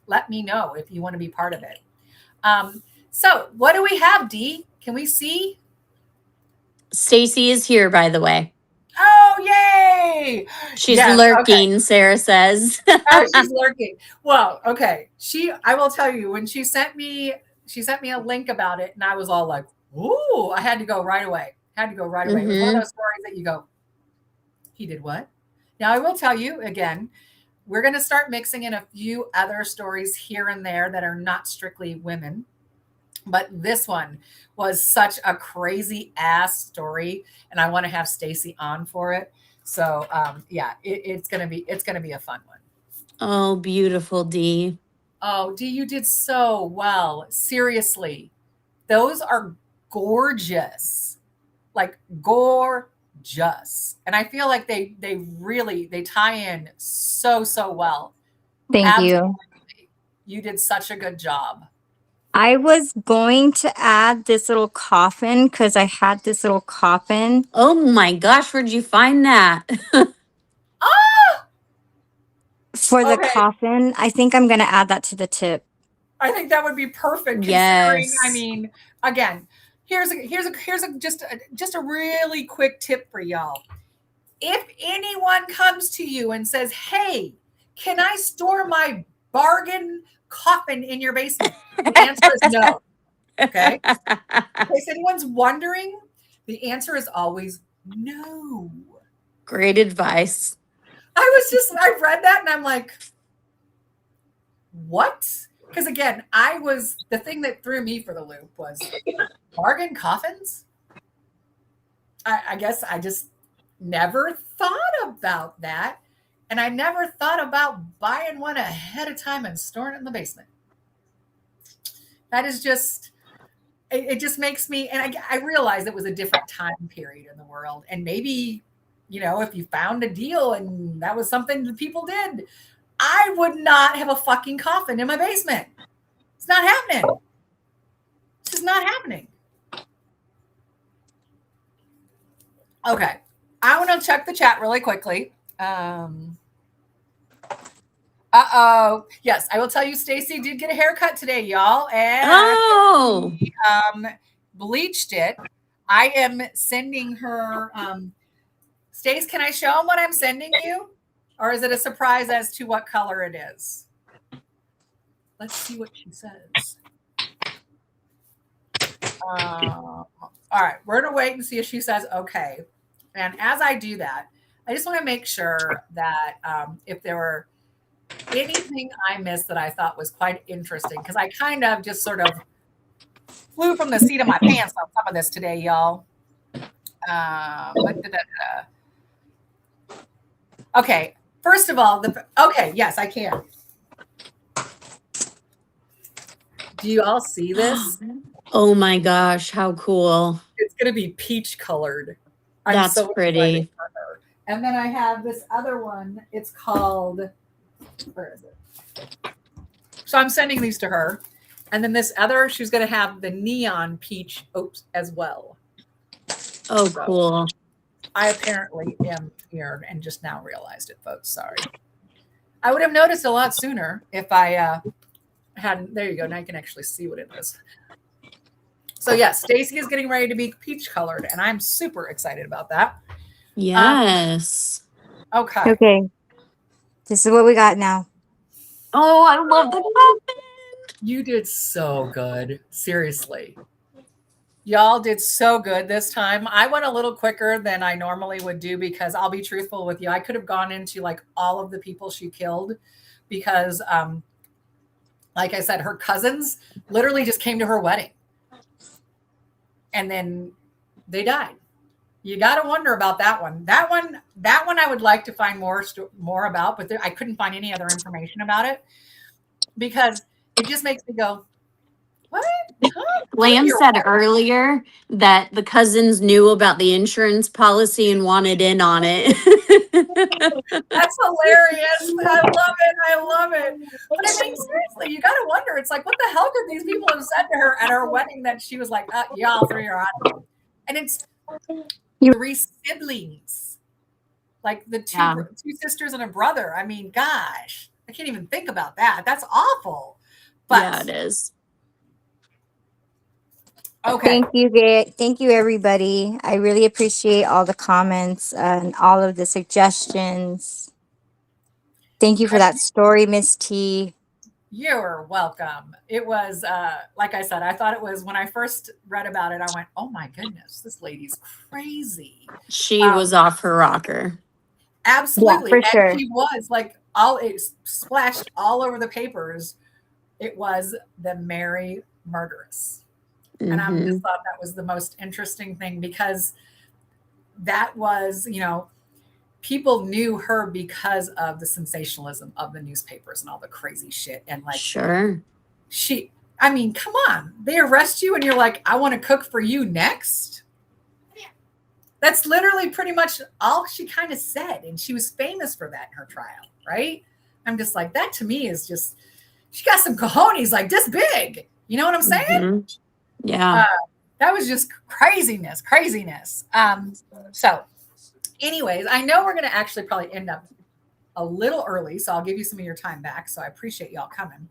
let me know if you want to be part of it. So what do we have, Dee? Can we see? Stacy is here, by the way. Oh, yay. She's Yes. Okay. lurking, Sarah says. Oh, she's lurking. Well, okay. I will tell you, when she sent me a link about it, and I was all like, ooh, I had to go right away. Had to go right away. It was one of Mm-hmm. those stories that you go, he did what? Now, I will tell you again, we're going to start mixing in a few other stories here and there that are not strictly women. But this one was such a crazy ass story, and I want to have Stacy on for it. So yeah, it's gonna be a fun one. Oh, beautiful, Dee. Oh, Dee, you did so well. Seriously, those are gorgeous, like gorgeous, and I feel like they tie in so well. Thank you. Absolutely, you did such a good job. I was going to add this little coffin because I had this little coffin Oh my gosh, where'd you find that? Ah, for the okay. coffin. I think I'm going to add that to the tip. I think that would be perfect considering, I Yes. mean, again, here's a just a really quick tip for y'all. If anyone comes to you and says, "Hey, can I store my bargain coffin in your basement?" The answer is no. Okay? In case anyone's wondering, the answer is always no. Great advice. I read that and I'm like, what? Because again, the thing that threw me for the loop was bargain coffins. I guess I just never thought about that. And I never thought about buying one ahead of time and storing it in the basement. That is just, it just makes me, and I realized it was a different time period in the world. And maybe, if you found a deal and that was something that people did, I would not have a fucking coffin in my basement. It's not happening. It's just not happening. Okay. I want to check the chat really quickly. Yes, I will tell you, Stacy did get a haircut today, y'all. And she, bleached it. I am sending her. Stace, can I show them what I'm sending you? Or is it a surprise as to what color it is? Let's see what she says. All right, we're going to wait and see if she says okay. And as I do that, I just want to make sure that if there were anything I missed that I thought was quite interesting, because I kind of just sort of flew from the seat of my pants on some of this today, y'all. Okay, first of all, okay, yes, I can. Do you all see this? Oh my gosh, how cool. It's going to be peach colored. That's so pretty. For her. And then I have this other one. It's called, where is it? So I'm sending these to her. And then this other, she's going to have the neon peach as well. Oh, so cool. I apparently am here and just now realized it, folks. Sorry. I would have noticed a lot sooner if I hadn't. There you go. Now you can actually see what it is. So yes, Stacy is getting ready to be peach colored, and I'm super excited about that. Yes. Okay. Okay. This is what we got now. Oh, I love the puppet. You did so good. Seriously. Y'all did so good this time. I went a little quicker than I normally would do because I'll be truthful with you. I could have gone into like all of the people she killed because, like I said, her cousins literally just came to her wedding. And then they died. You got to wonder about that one. That one I would like to find more about, but I couldn't find any other information about it because it just makes me go, what? Lamb said earlier that the cousins knew about the insurance policy and wanted in on it. That's hilarious. I love it. But I mean, seriously, you got to wonder. It's like, what the hell could these people have said to her at her wedding that she was like, y'all three are out? And it's 3 siblings, like the two sisters and a brother. I mean, gosh, I can't even think about that. That's awful. But yeah, it is. Okay. Thank you, everybody. I really appreciate all the comments and all of the suggestions. Thank you for that story, Miss T. You're welcome. It was, like I said, I thought it was, when I first read about it, I went, oh my goodness, this lady's crazy. She was off her rocker. Absolutely. Yeah, for sure. And she was like, it splashed all over the papers. It was the Mary Murderess. Mm-hmm. And I just thought that was the most interesting thing because that was, people knew her because of the sensationalism of the newspapers and all the crazy shit. And like, sure. I mean, come on, they arrest you and you're like, I want to cook for you next. Yeah. That's literally pretty much all she kind of said. And she was famous for that in her trial, right? I'm just like, that to me is just, she got some cojones like this big. You know what I'm saying? Mm-hmm. Yeah. That was just craziness. So anyways, I know we're going to actually probably end up a little early, so I'll give you some of your time back. So I appreciate y'all coming.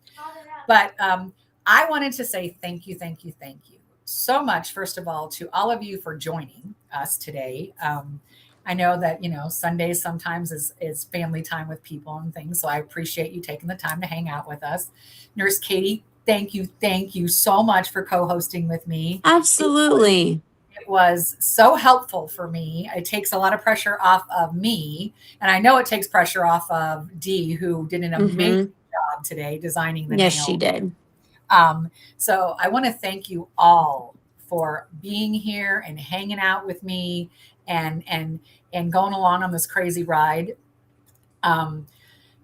But I wanted to say thank you so much, first of all, to all of you for joining us today. I know that, Sundays sometimes is family time with people and things. So I appreciate you taking the time to hang out with us. Nurse Katie, thank you so much for co-hosting with me. Absolutely. It was so helpful for me. It takes a lot of pressure off of me. And I know it takes pressure off of Dee, who did an amazing job today designing the nails. Yes, she did. So I want to thank you all for being here and hanging out with me and going along on this crazy ride.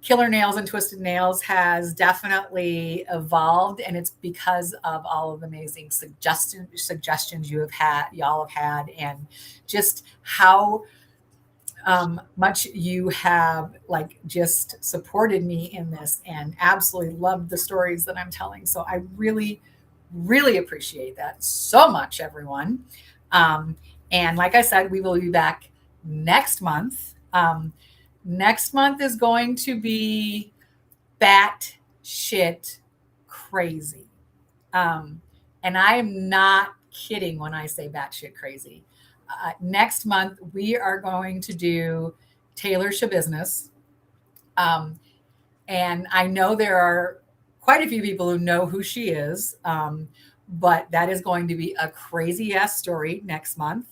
Killer Nails and Twisted Nails has definitely evolved, and it's because of all of the amazing suggestions y'all have had, and just how much you have like just supported me in this and absolutely loved the stories that I'm telling. So I really, really appreciate that so much, everyone. And like I said, we will be back next month. Next month is going to be bat shit crazy. And I am not kidding when I say bat shit crazy. Next month, we are going to do Taylor Shabusiness. And I know there are quite a few people who know who she is, but that is going to be a crazy ass story next month.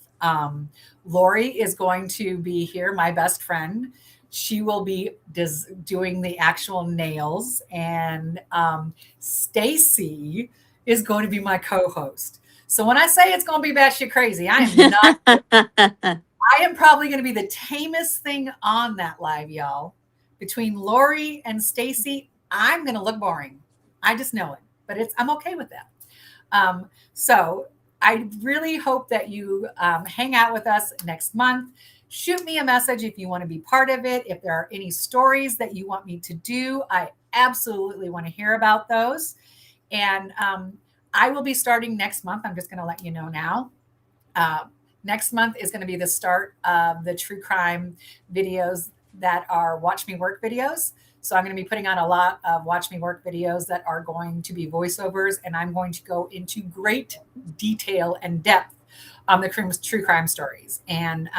Lori is going to be here, my best friend. She will be doing the actual nails, and Stacy is going to be my co-host. So when I say it's going to be batshit crazy, I am not. I am probably going to be the tamest thing on that live, y'all. Between Lori and Stacy, I'm going to look boring. I just know it, but I'm okay with that. So I really hope that you hang out with us next month. Shoot me a message if you want to be part of it. If there are any stories that you want me to do, I absolutely want to hear about those. And I will be starting next month. I'm just going to let you know now. Next month is going to be the start of the true crime videos that are Watch Me Work videos. So I'm going to be putting on a lot of Watch Me Work videos that are going to be voiceovers, and I'm going to go into great detail and depth on the true crime stories. And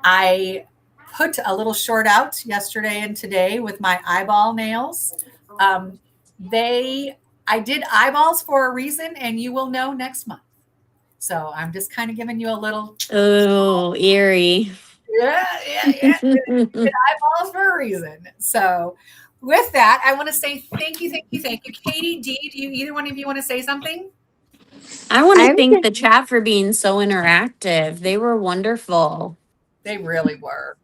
I put a little short out yesterday and today with my eyeball nails. I did eyeballs for a reason, and you will know next month. So I'm just kind of giving you a little. Oh, eerie. Yeah. Eyeballs for a reason. So with that, I want to say thank you. Katie, Dee, do either one of you want to say something? I want to I'm thank just the chat for being so interactive. They were wonderful. They really were.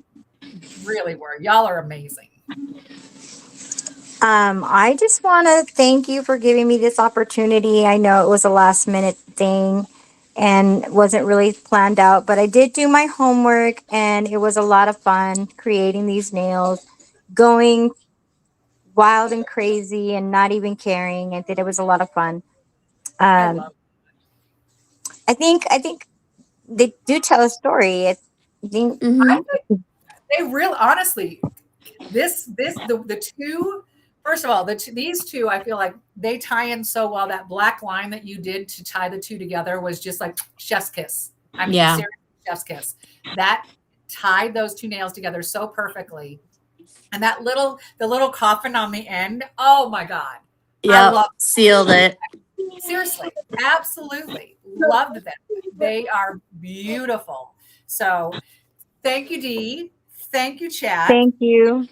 Really were. Y'all are amazing. I just want to thank you for giving me this opportunity. I know it was a last minute thing and wasn't really planned out, but I did do my homework and it was a lot of fun creating these nails, going wild and crazy and not even caring. I think it was a lot of fun. I Um, love I think they do tell a story. I think Mm-hmm. they real honestly, the two, first of all, these two, I feel like they tie in so well. That black line that you did to tie the two together was just like chef's kiss. I mean, Yeah. seriously, chef's kiss. That tied those two nails together so perfectly. And the little coffin on the end. Oh my God. I Yep. love Sealed it. seriously, absolutely loved them. They are beautiful. So thank you, Dee. Thank you, chat. thank you.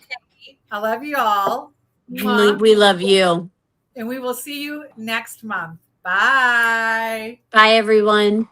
I love you all. We, Mwah. we love you. And we will see you next month. Bye. Bye, everyone.